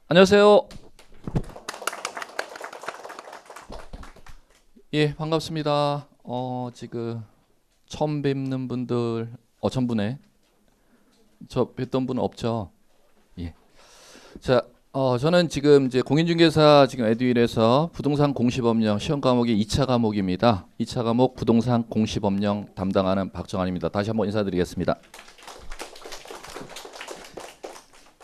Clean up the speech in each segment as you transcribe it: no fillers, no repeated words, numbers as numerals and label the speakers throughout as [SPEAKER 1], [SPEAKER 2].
[SPEAKER 1] 안녕하세요. 예, 반갑습니다. 지금 처음 뵙는 분들, 전부네. 저 뵀던 분 없죠? 예. 자, 저는 지금 이제 공인중개사 지금 에듀윌에서 부동산 공시법령 시험 과목이 2차 과목입니다. 2차 과목 부동산 공시법령 담당하는 박정환입니다. 다시 한번 인사드리겠습니다.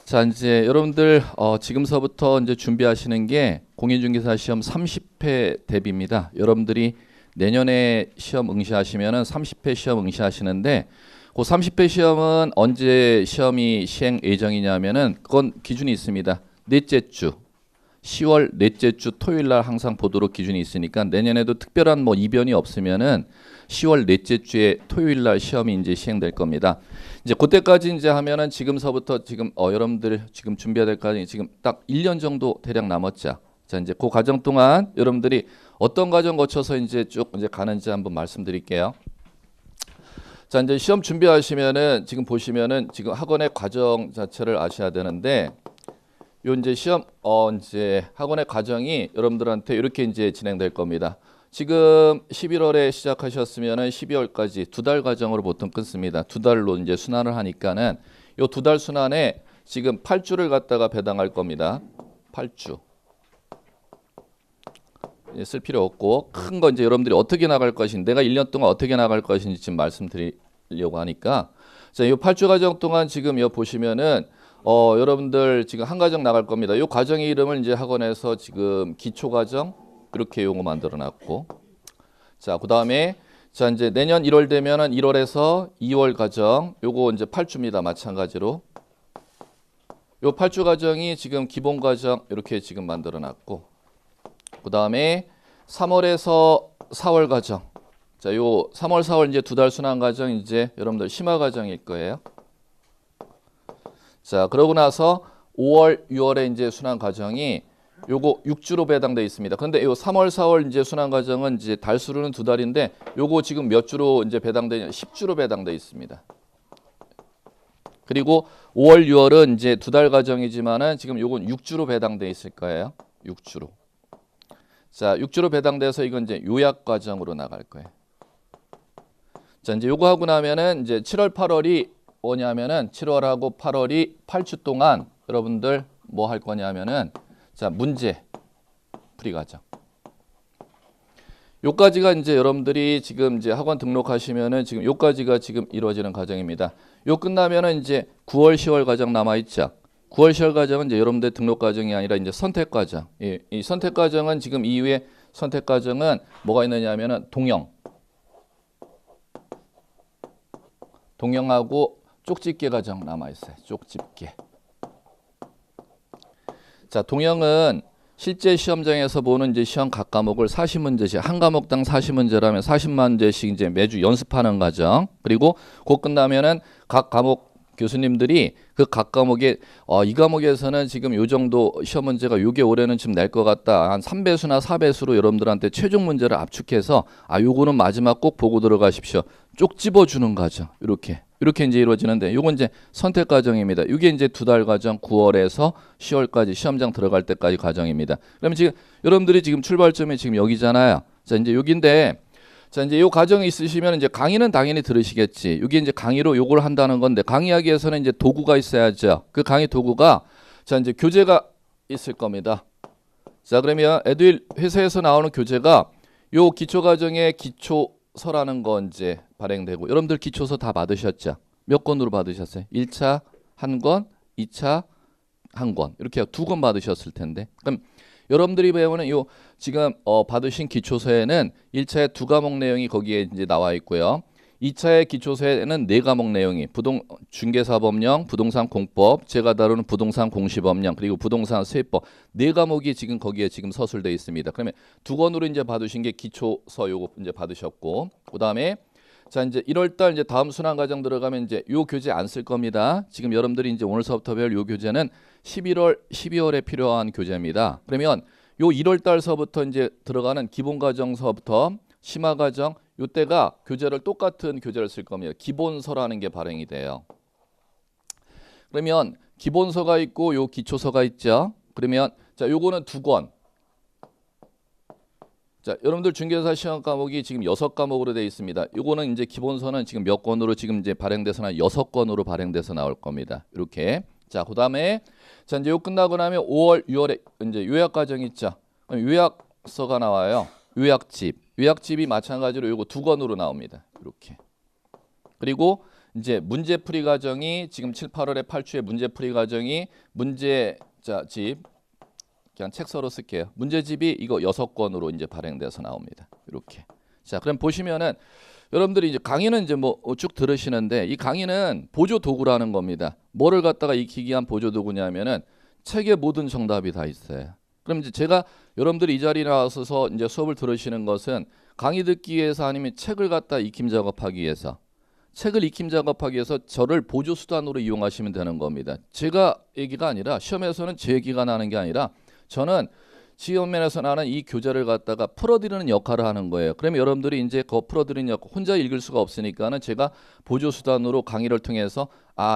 [SPEAKER 1] 자, 이제 여러분들 지금서부터 이제 준비하시는 게 공인중개사 시험 30회 대비입니다. 여러분들이 내년에 시험 응시하시면은 30회 시험 응시하시는데 그 30회 시험은 언제 시험이 시행 예정이냐면은 그건 기준이 있습니다. 넷째 주 10월 넷째 주 토요일 날 항상 보도록 기준이 있으니까 내년에도 특별한 뭐 이변이 없으면은 10월 넷째 주에 토요일 날 시험이 이제 시행될 겁니다. 이제 그때까지 이제 하면은 지금서부터 지금 여러분들 지금 준비해야 될 과정이 지금 딱 1년 정도 대략 남았죠. 자, 이제 그 과정 동안 여러분들이 어떤 과정 거쳐서 이제 쭉 이제 가는지 한번 말씀드릴게요. 자, 이제 시험 준비하시면은 지금 보시면은 지금 학원의 과정 자체를 아셔야 되는데 요 이제 시험 이제 학원의 과정이 여러분들한테 이렇게 이제 진행될 겁니다. 지금 11월에 시작하셨으면은 12월까지 2달 과정으로 보통 끊습니다. 2달로 이제 순환을 하니까는 요 2달 순환에 지금 8주를 갖다가 배당할 겁니다. 8주. 쓸 필요 없고 큰 거 이제 여러분들이 어떻게 나갈 것인지 내가 1년 동안 어떻게 나갈 것인지 지금 말씀드리려고 하니까 자, 이 8주 과정 동안 지금 여 보시면은 여러분들 지금 한 과정 나갈 겁니다. 이 과정의 이름을 이제 학원에서 지금 기초 과정 이렇게 용어 만들어 놨고 자, 그다음에 자, 이제 내년 1월 되면은 1월에서 2월 과정 요거 이제 8주입니다. 마찬가지로 요 8주 과정이 지금 기본 과정 이렇게 지금 만들어 놨고 그다음에 3월에서 4월 과정 자, 요 3월 4월 이제 2달 순환 과정 이제 여러분들 심화 과정일 거예요. 자, 그러고 나서 5월, 6월에 이제 순환 과정이 요거 6주로 배당돼 있습니다. 그런데 요 3월, 4월 이제 순환 과정은 이제 달수로는 2달인데 요거 지금 몇 주로 이제 배당되냐? 10주로 배당돼 있습니다. 그리고 5월, 6월은 이제 2달 과정이지만은 지금 요건 6주로 배당돼 있을 거예요. 6주로. 자, 6주로 배당돼서 이건 이제 요약 과정으로 나갈 거예요. 자, 이제 요거 하고 나면은 이제 7월, 8월이 뭐냐면은 7월하고 8월이 8주 동안 여러분들 뭐 할 거냐면은 자, 문제 풀이 과정. 요까지가 이제 여러분들이 지금 이제 학원 등록하시면은 지금 요까지가 지금 이루어지는 과정입니다. 요 끝나면은 이제 9월, 10월 과정 남아 있죠. 9월, 10월 과정은 이제 여러분들 등록 과정이 아니라 이제 선택 과정. 이 선택 과정은 지금 이후에 선택 과정은 뭐가 있느냐면은 동영하고 쪽집게 과정 남아 있어요. 쪽집게. 자, 동영은 실제 시험장에서 보는 이제 시험 각 과목을 40문제씩 한 과목당 40문제라면 40문제씩 이제 매주 연습하는 과정. 그리고 곧 끝나면은 각 과목 교수님들이 그 각 과목에 이 과목에서는 지금 요 정도 시험 문제가 요게 올해는 좀 낼 것 같다. 한 3배수나 4배수로 여러분들한테 최종 문제를 압축해서 요거는 마지막 꼭 보고 들어가십시오. 쪽 집어 주는 과정. 이렇게 이제 이루어지는데 요건 이제 선택 과정입니다. 이게 이제 2달 과정 9월에서 10월까지 시험장 들어갈 때까지 과정입니다. 그러면 지금 여러분들이 지금 출발점이 지금 여기잖아요. 자, 이제 여기인데 자, 이제 요 과정이 있으시면 이제 강의는 당연히 들으시겠지. 여기 이제 강의로 요걸 한다는 건데 강의하기 위해서는 이제 도구가 있어야죠. 그 강의 도구가 자, 이제 교재가 있을 겁니다. 자, 그러면 에듀윌 회사에서 나오는 교재가 요 기초 과정의 기초서라는 건 이제 발행되고 여러분들 기초서 다 받으셨죠? 몇 권으로 받으셨어요? 1차 한 권, 2차 한 권. 이렇게 2권 받으셨을 텐데. 그럼 여러분들이 배우는 요 지금 받으신 기초서에는 1차에 2과목 내용이 거기에 이제 나와 있고요. 2차의 기초서에는 4과목 내용이 중개사법령, 부동산 공법, 제가 다루는 부동산 공시법령, 그리고 부동산 세법 4과목이 지금 거기에 지금 서술되어 있습니다. 그러면 2권으로 이제 받으신 게 기초서 요거 이제 받으셨고, 그다음에 자, 이제 1월 달 이제 다음 순환 과정 들어가면 이제 요 교재 안 쓸 겁니다. 지금 여러분들이 이제 오늘서부터 배울 요 교재는 11월, 12월에 필요한 교재입니다. 그러면 요 1월 달서부터 이제 들어가는 기본 과정서부터 심화 과정 요때가 교재를 똑같은 교재를 쓸 겁니다. 기본서라는 게 발행이 돼요. 그러면 기본서가 있고 요 기초서가 있죠. 그러면 자, 요거는 2권. 자, 여러분들 중개사 시험 과목이 지금 6과목으로 되어 있습니다. 요거는 이제 기본서는 지금 몇 권으로 지금 이제 발행돼서나 6권으로 발행돼서 나올 겁니다. 이렇게. 자, 그다음에 자, 이제 요 끝나고 나면 5월, 6월에 이제 요약 과정이 있죠. 그럼 요약서가 나와요. 요약집. 요약집이 마찬가지로 요거 2권으로 나옵니다. 이렇게. 그리고 이제 문제풀이 과정이 지금 7, 8월에 8주에 문제풀이 과정이 문제집 그냥 책서로 쓸게요. 문제집이 이거 6권으로 이제 발행돼서 나옵니다. 이렇게. 자, 그럼 보시면은 여러분들이 이제 강의는 이제 뭐 쭉 들으시는데 이 강의는 보조 도구라는 겁니다. 뭐를 갖다가 익히기 위한 보조 도구냐면은 책의 모든 정답이 다 있어요. 그럼 이제 제가 여러분들이 이 자리에 나와서 이제 수업을 들으시는 것은 강의 듣기 위해서 아니면 책을 갖다 익힘 작업하기 위해서 책을 익힘 작업하기 위해서 저를 보조 수단으로 이용하시면 되는 겁니다. 제가 얘기가 아니라 시험에서는 제 얘기가 나는 게 아니라 저는 시험면에서 나는 이 교재를 갖다가 풀어드리는 역할을 하는 거예요. 그러면 여러분들이 이제 그 풀어드리는 역할 혼자 읽을 수가 없으니까는 제가 보조 수단으로 강의를 통해서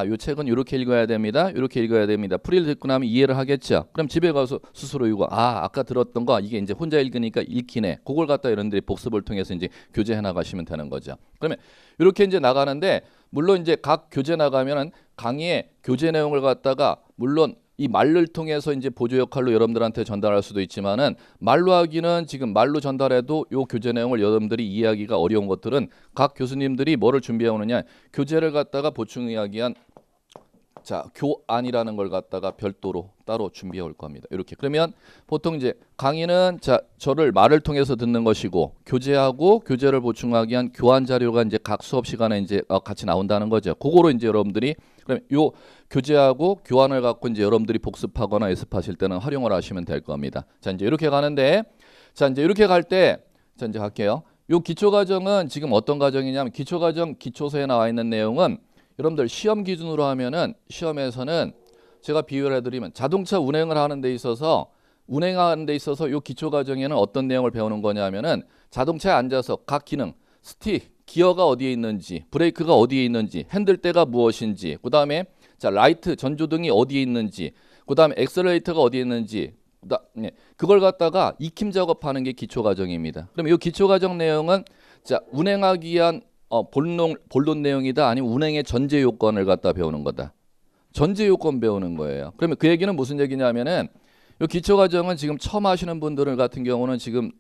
[SPEAKER 1] 요 책은 이렇게 읽어야 됩니다. 이렇게 읽어야 됩니다. 풀이를 듣고 나면 이해를 하겠죠. 그럼 집에 가서 스스로 이거 아까 들었던 거 이게 이제 혼자 읽으니까 읽히네. 그걸 갖다 여러분들이 복습을 통해서 이제 교재해 나가시면 되는 거죠. 그러면 이렇게 이제 나가는데 물론 이제 각 교재 나가면은 강의의 교재 내용을 갖다가 물론 이 말을 통해서 이제 보조 역할로 여러분들한테 전달할 수도 있지만은 말로 하기는 지금 말로 전달해도 요 교재 내용을 여러분들이 이해하기가 어려운 것들은 각 교수님들이 뭐를 준비해 오느냐 교재를 갖다가 보충 이야기한 자, 교안이라는 걸 갖다가 별도로 따로 준비해 올 겁니다. 이렇게. 그러면 보통 이제 강의는 자, 저를 말을 통해서 듣는 것이고 교재하고 교재를 보충하기 위한 교안 자료가 이제 각 수업 시간에 이제 같이 나온다는 거죠. 그거로 이제 여러분들이 그럼 요 교재하고 교안을 갖고 이제 여러분들이 복습하거나 예습하실 때는 활용을 하시면 될 겁니다. 자, 이제 이렇게 가는데 자, 이제 이렇게 갈 때 자, 이제 갈게요. 요 기초 과정은 지금 어떤 과정이냐면 기초 과정 기초서에 나와 있는 내용은 여러분들 시험 기준으로 하면은 시험에서는 제가 비유를 해드리면 자동차 운행을 하는 데 있어서 운행하는 데 있어서 요 기초 과정에는 어떤 내용을 배우는 거냐면은 자동차에 앉아서 각 기능 기어가 어디에 있는지 브레이크가 어디에 있는지 핸들대가 무엇인지 그 다음에 자 라이트 전조등이 어디에 있는지 그 다음에 엑셀레이터가 어디에 있는지 그걸 갖다가 익힘 작업하는 게 기초 과정입니다. 그럼 이 기초 과정 내용은 자 운행하기 위한 본론 내용이다 아니면 운행의 전제 요건을 갖다 배우는 거다. 전제 요건 배우는 거예요. 그러면 그 얘기는 무슨 얘기냐면은 이 기초 과정은 지금 처음 하시는 분들 같은 경우는 지금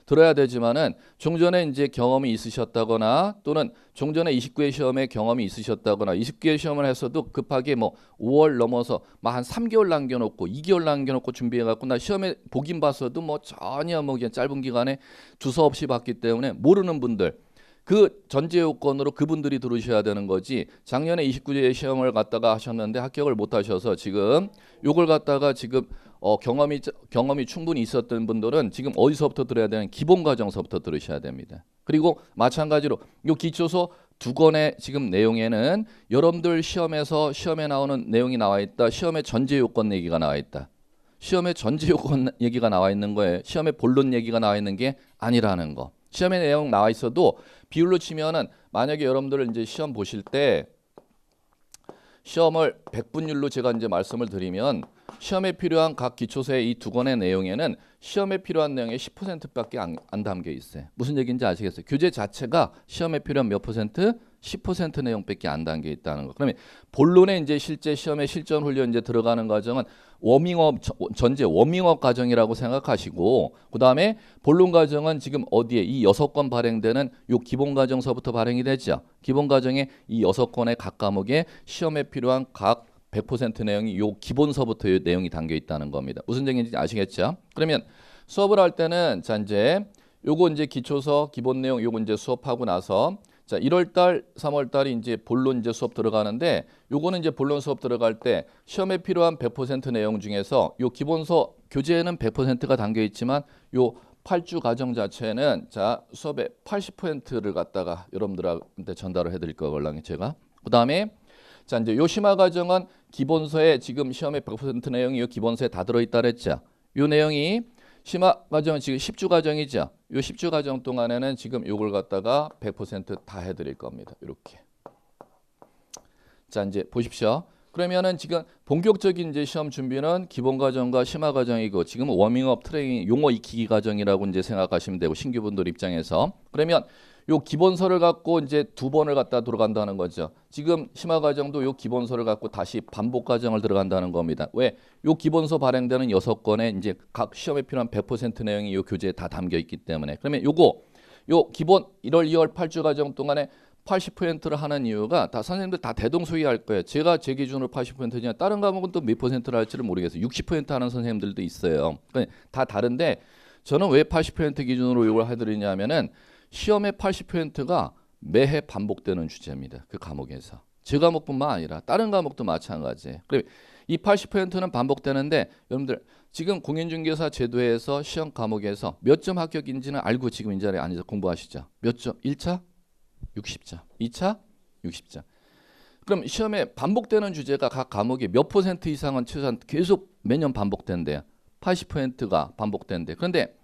[SPEAKER 1] 들어야 되지만은 종전에 이제 경험이 있으셨다거나 또는 종전에 29회 시험에 경험이 있으셨다거나 20개 시험을 했어도 급하게 뭐 5월 넘어서 막 한 3개월 남겨놓고 2개월 남겨놓고 준비해갖고 나 시험에 보긴 봤어도 뭐 전혀 뭐 그냥 짧은 기간에 두서없이 봤기 때문에 모르는 분들 그 전제 요건으로 그분들이 들으셔야 되는 거지 작년에 29회 시험을 갖다가 하셨는데 합격을 못 하셔서 지금 요걸 갖다가 지금 경험이 충분히 있었던 분들은 지금 어디서부터 들어야 되는 기본 과정서부터 들으셔야 됩니다. 그리고 마찬가지로 요 기초서 2권의 지금 내용에는 여러분들 시험에 나오는 내용이 나와 있다. 시험의 전제 요건 얘기가 나와 있다. 시험의 전제 요건 얘기가 나와 있는 거예요. 시험의 본론 얘기가 나와 있는 게 아니라는 거. 시험의 내용 나와 있어도 비율로 치면은 만약에 여러분들 이제 시험 보실 때 시험을 100분율로 제가 이제 말씀을 드리면 시험에 필요한 각 기초서의 이 2권의 내용에는 시험에 필요한 내용의 10%밖에 안 담겨 있어요. 무슨 얘기인지 아시겠어요? 교재 자체가 시험에 필요한 몇 퍼센트? 10% 내용밖에 안 담겨 있다는 거. 그러면 본론에 이제 실제 시험에 실전 훈련 이제 들어가는 과정은 전제 워밍업 과정이라고 생각하시고 그다음에 본론 과정은 지금 어디에 이 6권 발행되는 요 기본 과정서부터 발행이 되죠. 기본 과정에 이 6권의 각 과목에 시험에 필요한 각 100% 내용이 요 기본서부터 요 내용이 담겨 있다는 겁니다. 무슨 얘기인지 아시겠죠? 그러면 수업을 할 때는 자 이제 요거 이제 기초서 기본 내용 요거 이제 수업하고 나서 자 1월 달, 3월 달이 이제 본론 이제 수업 들어가는데 요거는 이제 본론 수업 들어갈 때 시험에 필요한 100% 내용 중에서 요 기본서 교재에는 100%가 담겨 있지만 요 8주 과정 자체는 자 수업의 80%를 갖다가 여러분들한테 전달을 해드릴 거걸랑요 제가. 그다음에 자 이제 요 심화 과정은 기본서에 지금 시험의 100% 내용이 요 기본서에 다 들어있다 그랬죠. 요 내용이 심화 과정은 지금 10주 과정이죠. 요 10주 과정 동안에는 지금 요걸 갖다가 100% 다 해드릴 겁니다. 이렇게. 자 이제 보십시오. 그러면은 지금 본격적인 이제 시험 준비는 기본 과정과 심화 과정이고 지금 워밍업 트레이닝 용어 익히기 과정이라고 이제 생각하시면 되고 신규 분들 입장에서 그러면 요 기본서를 갖고 이제 두 번을 갖다 들어간다는 거죠. 지금 심화 과정도 요 기본서를 갖고 다시 반복 과정을 들어간다는 겁니다. 왜? 요 기본서 발행되는 6건에 이제 각 시험에 필요한 100% 내용이 요 교재에 다 담겨 있기 때문에 그러면 요 기본 1월, 2월 8주 과정 동안에 80%를 하는 이유가 다 선생님들 다 대동소이할 거예요. 제가 제 기준으로 80%냐 다른 과목은 또 몇 %를 할지를 모르겠어요. 60% 하는 선생님들도 있어요. 그러니까 다 다른데 저는 왜 80% 기준으로 이걸 해드리냐면은 시험의 80%가 매해 반복되는 주제입니다. 그 과목에서. 제 과목뿐만 아니라 다른 과목도 마찬가지예요. 이 80%는 반복되는데 여러분들 지금 공인중개사 제도에서 시험 과목에서 몇 점 합격인지는 알고 지금 이 자리에 앉아서 공부하시죠. 몇 점? 1차? 60점. 2차? 60점. 그럼 시험에 반복되는 주제가 각 과목이 몇 % 이상은 최소한 계속 매년 반복된대요. 80%가 반복된대. 그런데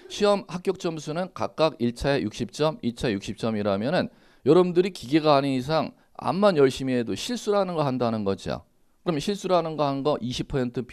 [SPEAKER 1] 시험 합격 점수는 각각 1차에 60점, 2차 60점이라면은 여러분들이 기계가 아닌 이상 암만 열심히 해도 실수라는 거 한다는 거죠. 그럼 실수라는 거 한 거 20%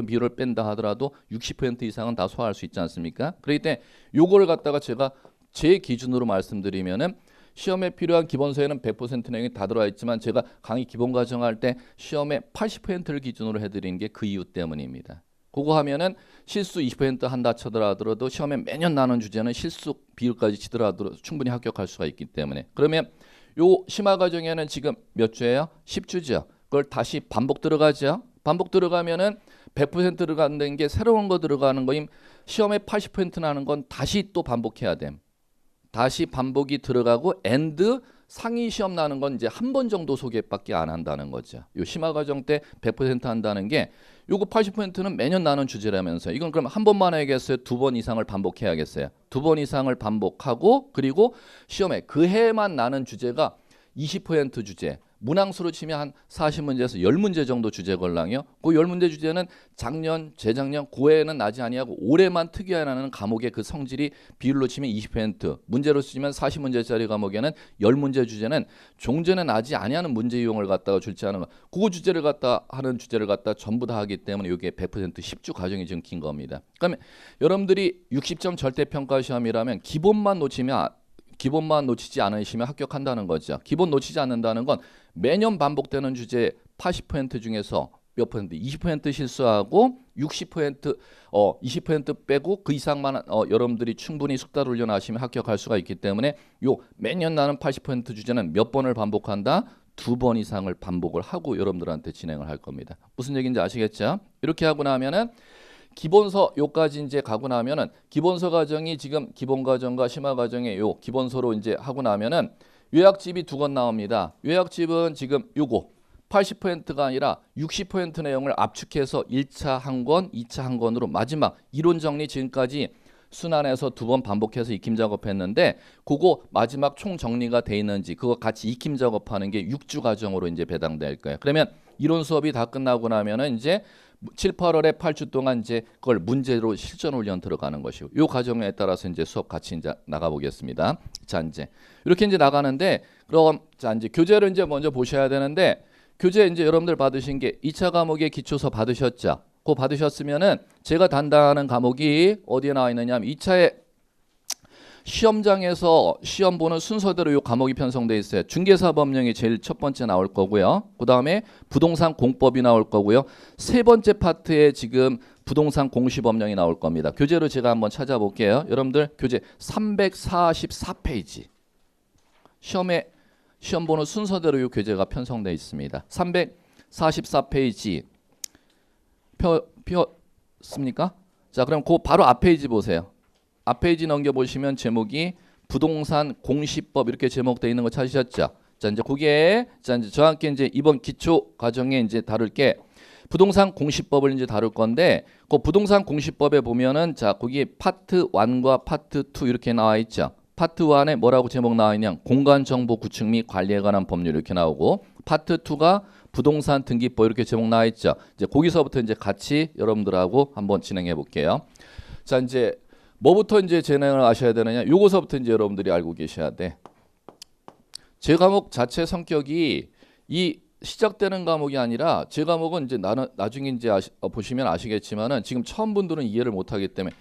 [SPEAKER 1] 비율을 뺀다 하더라도 60% 이상은 다 소화할 수 있지 않습니까? 그렇기 때문에 요거를 갖다가 제가 제 기준으로 말씀드리면은 시험에 필요한 기본서에는 100% 내용이 다 들어와 있지만 제가 강의 기본 과정할 때 시험에 80%를 기준으로 해드리는 게 그 이유 때문입니다. 그거 하면은 실수 20% 한다 쳐더라도 시험에 매년 나는 주제는 실수 비율까지 치더라도 충분히 합격할 수가 있기 때문에 그러면 요 심화 과정에는 지금 몇 주예요? 10주죠. 그걸 다시 반복 들어가죠. 반복 들어가면은 100% 들어가는 게 새로운 거 들어가는 거임. 시험에 80% 나는 건 다시 또 반복해야 됨. 다시 반복이 들어가고 엔드 상위 시험 나는 건 이제 한 번 정도 소개밖에 안 한다는 거죠. 요 심화 과정 때 100% 한다는 게 요거 80%는 매년 나는 주제라면서 이건 그럼 한 번만 해야겠어요? 두 번 이상을 반복해야겠어요? 두 번 이상을 반복하고 그리고 시험에 그 해에만 나는 주제가 20% 주제. 문항수로 치면 한 40문제에서 10문제 정도 주제 걸랑이요. 그 10문제 주제는 작년, 재작년, 고해에는 나지 아니하고 올해만 특이하는 과목의 그 성질이 비율로 치면 20%, 문제로 치면 40문제짜리 과목에는 10문제 주제는 종전에 나지 아니하는 문제 유형을 갖다가 출제하는 거. 그거 주제를 갖다 하는 주제를 갖다 전부 다 하기 때문에 이게 100% 10주 과정이 지금 긴 겁니다. 그러면 여러분들이 60점 절대평가 시험이라면 기본만 놓치지 않으시면 합격한다는 거죠. 기본 놓치지 않는다는 건 매년 반복되는 주제 80% 중에서 몇 퍼센트? 20% 실수하고 20% 빼고 그 이상만 여러분들이 충분히 숙달 훈련하시면 합격할 수가 있기 때문에 요 매년 나는 80% 주제는 몇 번을 반복한다? 2번 이상을 반복을 하고 여러분들한테 진행을 할 겁니다. 무슨 얘기인지 아시겠죠? 이렇게 하고 나면은 기본서 요까지 이제 가고 나면은 기본서 과정이 지금 기본 과정과 심화 과정에 요 기본서로 이제 하고 나면은 요약집이 2권 나옵니다. 요약집은 지금 요거 80%가 아니라 60% 내용을 압축해서 1차 한 권, 2차 한 권으로 마지막 이론 정리 지금까지 순환해서 2번 반복해서 익힘 작업했는데 그거 마지막 총 정리가 돼 있는지 그거 같이 익힘 작업하는 게 6주 과정으로 이제 배당될 거예요. 그러면 이론 수업이 다 끝나고 나면은 이제 7, 8월에 8주 동안 이제 그걸 문제로 실전 훈련 들어가는 것이고 이 과정에 따라서 이제 수업 같이 이제 나가 보겠습니다. 자, 이제 이렇게 이제 나가는데 그럼 자, 이제 교재를 이제 먼저 보셔야 되는데 교재 이제 여러분들 받으신 게 2차 과목의 기초서 받으셨죠? 그거 받으셨으면은 제가 담당하는 과목이 어디에 나와 있느냐 하면 2차에 시험장에서 시험 보는 순서대로 이 과목이 편성되어 있어요. 중개사법령이 제일 첫 번째 나올 거고요. 그 다음에 부동산 공법이 나올 거고요. 세 번째 파트에 지금 부동산 공시법령이 나올 겁니다. 교재로 제가 한번 찾아볼게요. 여러분들 교재 344페이지. 시험 보는 순서대로 이 교재가 편성되어 있습니다. 344페이지 폈습니까? 자, 그럼 그 바로 앞 페이지 보세요. 앞 페이지 넘겨보시면 제목이 부동산 공시법 이렇게 제목되어 있는 거 찾으셨죠? 자, 이제 거기에 자, 이제 저와 함께 이제 이번 기초 과정에 이제 다룰 게 부동산 공시법을 이제 다룰 건데 그 부동산 공시법에 보면은 자, 거기에 파트 1과 파트 2 이렇게 나와 있죠. 파트 1에 뭐라고 제목 나와 있냐? 공간 정보 구축 및 관리에 관한 법률 이렇게 나오고 파트 2가 부동산 등기법 이렇게 제목 나와 있죠. 이제 거기서부터 이제 같이 여러분들하고 한번 진행해 볼게요. 자, 이제 뭐부터 이제 진행을 하셔야 되느냐? 요거서부터 이제 여러분들이 알고 계셔야 돼. 제 과목 자체 성격이 이 시작되는 과목이 아니라 제 과목은 이제 나중에 이제 보시면 아시겠지만은 지금 처음 분들은 이해를 못 하기 때문에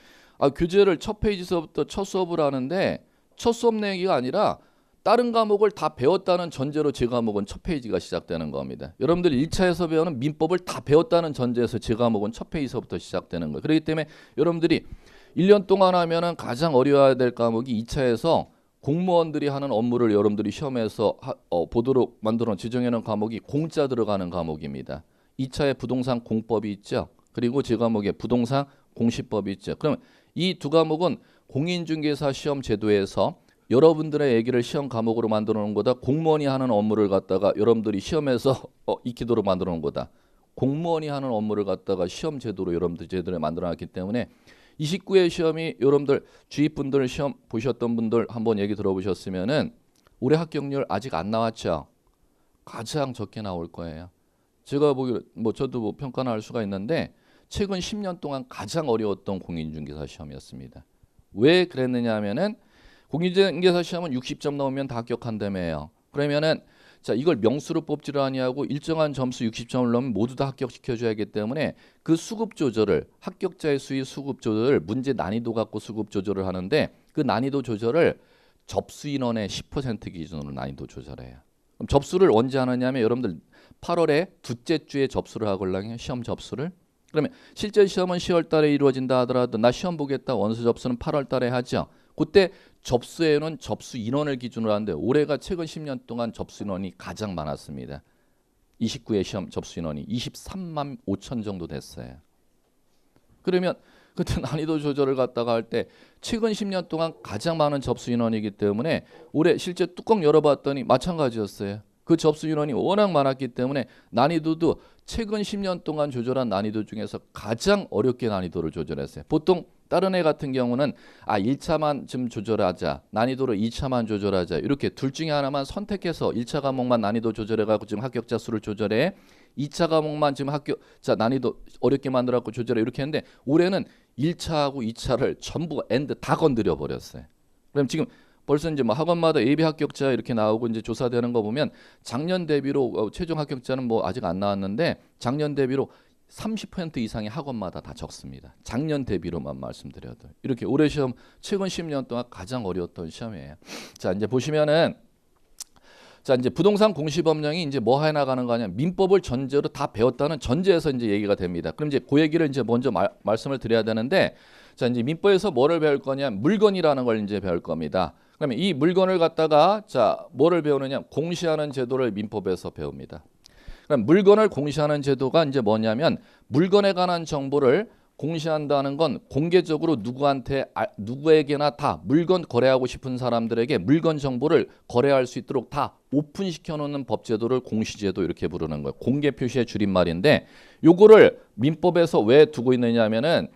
[SPEAKER 1] 교재를 첫 페이지서부터 첫 수업을 하는데 첫 수업 내기가 아니라 다른 과목을 다 배웠다는 전제로 제 과목은 첫 페이지가 시작되는 겁니다. 여러분들이 1차에서 배우는 민법을 다 배웠다는 전제에서 제 과목은 첫 페이지서부터 시작되는 거예요. 그렇기 때문에 여러분들이 1년 동안 하면은 가장 어려워야 될 과목이 2차에서 공무원들이 하는 업무를 여러분들이 시험에서 보도록 만들어 지정해 놓은 과목이 공짜 들어가는 과목입니다. 2차에 부동산 공법이 있죠. 그리고 제 과목에 부동산 공시법이 있죠. 그럼 이 두 과목은 공인중개사 시험 제도에서 여러분들의 얘기를 시험 과목으로 만들어 놓은 거다. 공무원이 하는 업무를 갖다가 여러분들이 시험에서 익히도록 만들어 놓은 거다. 공무원이 하는 업무를 갖다가 시험 제도로 여러분들 제도를 만들어 놨기 때문에 29회 시험이 여러분들 주위 분들 시험 보셨던 분들 한번 얘기 들어보셨으면은 올해 합격률 아직 안 나왔죠. 가장 적게 나올 거예요. 제가 보기로 저도 평가는 할 수가 있는데 최근 10년 동안 가장 어려웠던 공인중개사 시험이었습니다. 왜 그랬느냐 하면은 공인중개사 시험은 60점 넘으면 다 합격한다며요. 그러면은 자, 이걸 명수로 뽑지를 아니하고 일정한 점수 60점을 넘으면 모두 다 합격시켜줘야 하기 때문에 그 수급 조절을 합격자의 수의 수급 조절을 문제 난이도 갖고 수급 조절을 하는데 그 난이도 조절을 접수 인원의 10% 기준으로 난이도 조절해요. 그럼 접수를 언제 하느냐면 여러분들 8월에 둘째 주에 접수를 하걸랑요. 시험 접수를. 그러면 실제 시험은 10월 달에 이루어진다 하더라도 나 시험 보겠다 원서 접수는 8월 달에 하죠. 그때 접수에는 접수 인원을 기준으로 하는데 올해가 최근 10년 동안 접수 인원이 가장 많았습니다. 29회 시험 접수 인원이 23만 5천 정도 됐어요. 그러면 그때 난이도 조절을 갖다가 할 때 최근 10년 동안 가장 많은 접수 인원이기 때문에 올해 실제 뚜껑 열어봤더니 마찬가지였어요. 그 접수 인원이 워낙 많았기 때문에 난이도도 최근 10년 동안 조절한 난이도 중에서 가장 어렵게 난이도를 조절했어요. 보통 다른 애 같은 경우는 1차만 좀 조절하자, 난이도를 2차만 조절하자 이렇게 둘 중에 하나만 선택해서 1차 과목만 난이도 조절해가지고 지금 합격자 수를 조절해 2차 과목만 지금 합격자 난이도 어렵게 만들어갖고 조절해 이렇게 했는데 올해는 1차하고 2차를 전부 엔드 다 건드려 버렸어요. 그럼 지금 벌써 이제 학원마다 예비 합격자 이렇게 나오고 이제 조사되는 거 보면 작년 대비로 최종 합격자는 아직 안 나왔는데 작년 대비로 30% 이상의 학원마다 다 적습니다. 작년 대비로만 말씀드려도 이렇게 올해 시험 최근 10년 동안 가장 어려웠던 시험이에요. 자 이제 보시면은 자 이제 부동산 공시법령이 이제 뭐 해 나가는 거냐 민법을 전제로 다 배웠다는 전제에서 이제 얘기가 됩니다. 그럼 이제 그 얘기를 이제 먼저 말씀을 드려야 되는데 자 이제 민법에서 뭐를 배울 거냐 물건이라는 걸 이제 배울 겁니다. 그러면 이 물건을 갖다가 자 뭐를 배우느냐 공시하는 제도를 민법에서 배웁니다. 그럼 물건을 공시하는 제도가 이제 뭐냐면 물건에 관한 정보를 공시한다는 건 공개적으로 누구에게나 다 물건 거래하고 싶은 사람들에게 물건 정보를 거래할 수 있도록 다 오픈시켜 놓는 법제도를 공시제도 이렇게 부르는 거예요. 공개 표시의 줄임말인데 요거를 민법에서 왜 두고 있느냐 하면은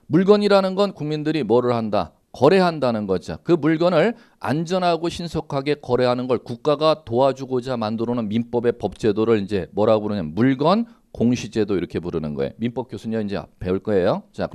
[SPEAKER 1] 물건이라는 건 국민들이 뭐를 한다? 거래한다는 거죠. 그 물건을 안전하고 신속하게 거래하는 걸 국가가 도와주고자 만들어놓은 민법의 법제도를 이제 뭐라고 부르냐면 물건 공시제도 이렇게 부르는 거예요. 민법 교수님 이제 배울 거예요. 자,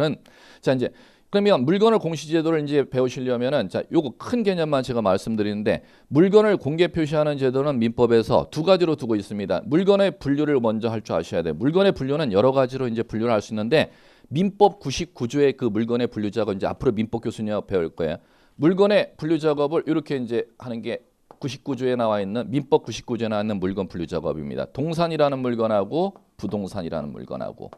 [SPEAKER 1] 그러면 물건을 공시제도를 이제 배우시려면은 자, 요거 큰 개념만 제가 말씀드리는데 물건을 공개 표시하는 제도는 민법에서 두 가지로 두고 있습니다. 물건의 분류를 먼저 할 줄 아셔야 돼요. 물건의 분류는 여러 가지로 이제 분류를 할 수 있는데 민법 99조의 그 물건의 분류 작업 이제 앞으로 민법 교수님하고 배울 거예요. 물건의 분류 작업을 이렇게 이제 하는 게 99조에 나와 있는 민법 99조에 나와 있는 물건 분류 작업입니다. 동산이라는 물건하고 부동산이라는 물건하고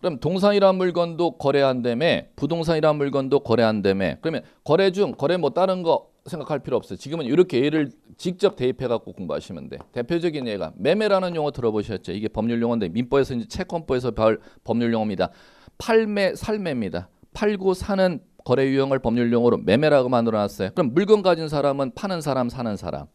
[SPEAKER 1] 그럼 동산이라는 물건도 거래한다며 부동산이라는 물건도 거래한다며 그러면 거래 중 거래 다른 거 생각할 필요 없어요. 지금은 이렇게 예를 직접 대입해 갖고 공부하시면 돼. 대표적인 예가 매매라는 용어 들어보셨죠? 이게 법률 용어인데 민법에서 이제 채권법에서 배울 법률 용어입니다. 팔매 살매입니다. 팔고 사는 거래 유형을 법률 용어로 매매라고 만들어 놨어요. 그럼 물건 가진 사람은 파는 사람 사는 사람.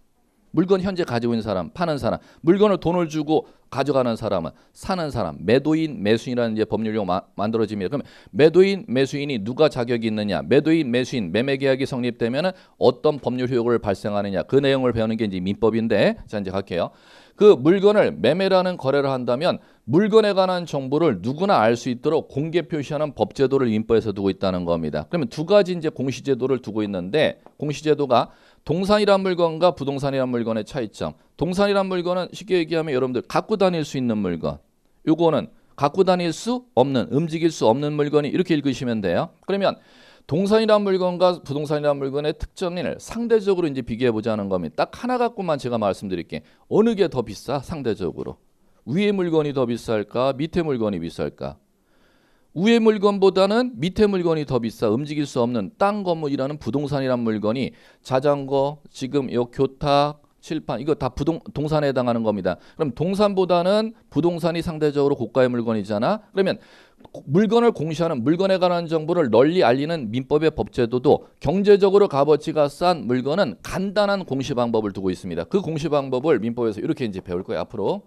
[SPEAKER 1] 물건 현재 가지고 있는 사람, 파는 사람, 물건을 돈을 주고 가져가는 사람은 사는 사람, 매도인, 매수인이라는 이제 법률용 만들어집니다. 그러면 매도인, 매수인이 누가 자격이 있느냐, 매도인, 매수인, 매매계약이 성립되면은 어떤 법률 효력을 발생하느냐, 그 내용을 배우는 게 이제 민법인데, 자 이제 갈게요. 그 물건을 매매라는 거래를 한다면 물건에 관한 정보를 누구나 알 수 있도록 공개 표시하는 법제도를 민법에서 두고 있다는 겁니다. 그러면 두 가지 이제 공시제도를 두고 있는데 공시제도가 동산이란 물건과 부동산이란 물건의 차이점. 동산이란 물건은 쉽게 얘기하면 여러분들 갖고 다닐 수 있는 물건. 요거는 갖고 다닐 수 없는, 움직일 수 없는 물건이 이렇게 읽으시면 돼요. 그러면 동산이란 물건과 부동산이란 물건의 특징을 상대적으로 이제 비교해 보자는 겁니다. 딱 하나 갖고만 제가 말씀드릴게요. 어느 게 더 비싸? 상대적으로. 위에 물건이 더 비쌀까? 밑에 물건이 비쌀까? 위에 물건보다는 밑에 물건이 더 비싸. 움직일 수 없는 땅 건물이라는 부동산이란 물건이 자전거, 지금 요 교탁, 칠판 이거 다 동산에 해당하는 겁니다. 그럼 동산보다는 부동산이 상대적으로 고가의 물건이잖아. 그러면 물건을 공시하는 물건에 관한 정보를 널리 알리는 민법의 법제도도 경제적으로 값어치가 싼 물건은 간단한 공시 방법을 두고 있습니다. 그 공시 방법을 민법에서 이렇게 이제 배울 거예요. 앞으로.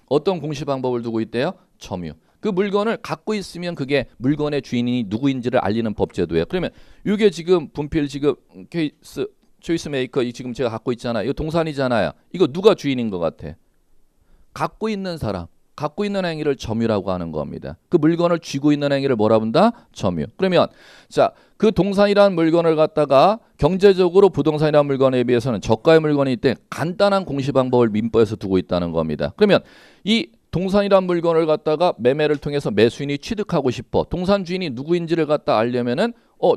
[SPEAKER 1] 어떤 공시 방법을 두고 있대요? 점유. 그 물건을 갖고 있으면 그게 물건의 주인이 누구인지를 알리는 법제도예요. 그러면 이게 지금 분필 지금 케이스 초이스 메이커 지금 제가 갖고 있잖아요. 이거 동산이잖아요. 이거 누가 주인인 것 같아? 갖고 있는 사람. 갖고 있는 행위를 점유라고 하는 겁니다. 그 물건을 쥐고 있는 행위를 뭐라 본다? 점유. 그러면 자, 그 동산이라는 물건을 갖다가 경제적으로 부동산이라는 물건에 비해서는 저가의 물건이 있대 간단한 공시 방법을 민법에서 두고 있다는 겁니다. 그러면 이 동산이란 물건을 갖다가 매매를 통해서 매수인이 취득하고 싶어. 동산 주인이 누구인지를 갖다 알려면은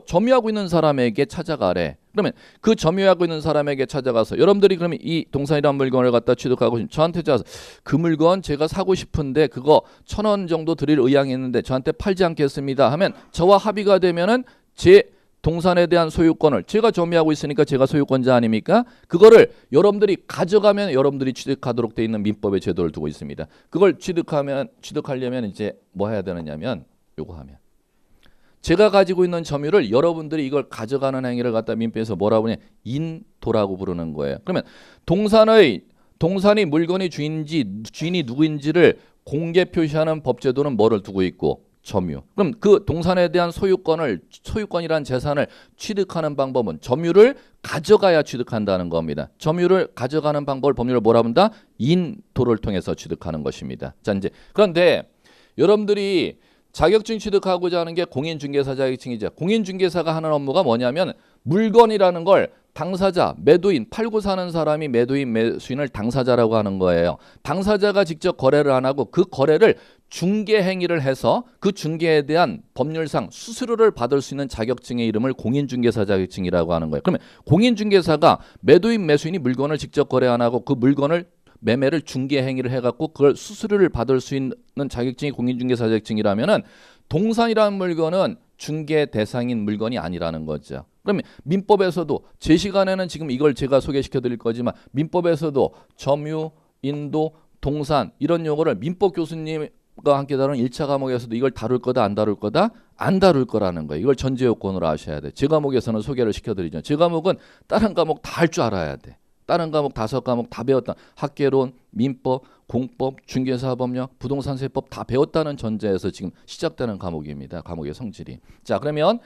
[SPEAKER 1] 점유하고 있는 사람에게 찾아가래. 그러면 그 점유하고 있는 사람에게 찾아가서 여러분들이 그러면 이 동산이란 물건을 갖다 취득하고 싶으면 저한테 찾아서 그 물건 제가 사고 싶은데 그거 1,000원 정도 드릴 의향이 있는데 저한테 팔지 않겠습니다 하면 저와 합의가 되면은 제 동산에 대한 소유권을 제가 점유하고 있으니까 제가 소유권자 아닙니까? 그거를 여러분들이 가져가면 여러분들이 취득하도록 돼 있는 민법의 제도를 두고 있습니다. 그걸 취득하려면 이제 뭐 해야 되느냐면 요거 하면 제가 가지고 있는 점유를 여러분들이 이걸 가져가는 행위를 갖다 민법에서 뭐라고 하냐 인도라고 부르는 거예요. 그러면 동산이 물건의 주인이 누구인지를 공개 표시하는 법제도는 뭐를 두고 있고 점유. 그럼 그 동산에 대한 소유권이란 재산을 취득하는 방법은 점유를 가져가야 취득한다는 겁니다. 점유를 가져가는 방법을 법률을 뭐라 본다? 인도를 통해서 취득하는 것입니다. 자, 이제 그런데 여러분들이 자격증 취득하고자 하는 게 공인중개사 자격증이죠. 공인중개사가 하는 업무가 뭐냐면 물건이라는 걸 당사자, 매도인, 팔고 사는 사람이 매도인, 매수인을 당사자라고 하는 거예요. 당사자가 직접 거래를 안 하고 그 거래를 중개 행위를 해서 그 중개에 대한 법률상 수수료를 받을 수 있는 자격증의 이름을 공인중개사 자격증이라고 하는 거예요. 그러면 공인중개사가 매도인, 매수인이 물건을 직접 거래 안 하고 그 물건을 매매를 중개 행위를 해갖고 그걸 수수료를 받을 수 있는 자격증이 공인중개사 자격증이라면은 동산이라는 물건은 중개 대상인 물건이 아니라는 거죠. 그러면 민법에서도 제 시간에는 지금 이걸 제가 소개시켜 드릴 거지만 민법에서도 점유, 인도, 동산 이런 용어를 민법 교수님과 함께 다룬 1차 과목에서도 이걸 다룰 거다 안 다룰 거다? 안 다룰 거라는 거예요. 이걸 전제 요건으로 아셔야 돼. 제 과목에서는 소개를 시켜드리죠. 제 과목은 다른 과목 다 할 줄 알아야 돼. 다른 과목 5과목 다 배웠다. 학계론, 민법, 공법, 중개사법령, 부동산세법 다 배웠다는 전제에서 지금 시작되는 과목입니다. 과목의 성질이. 자, 그러면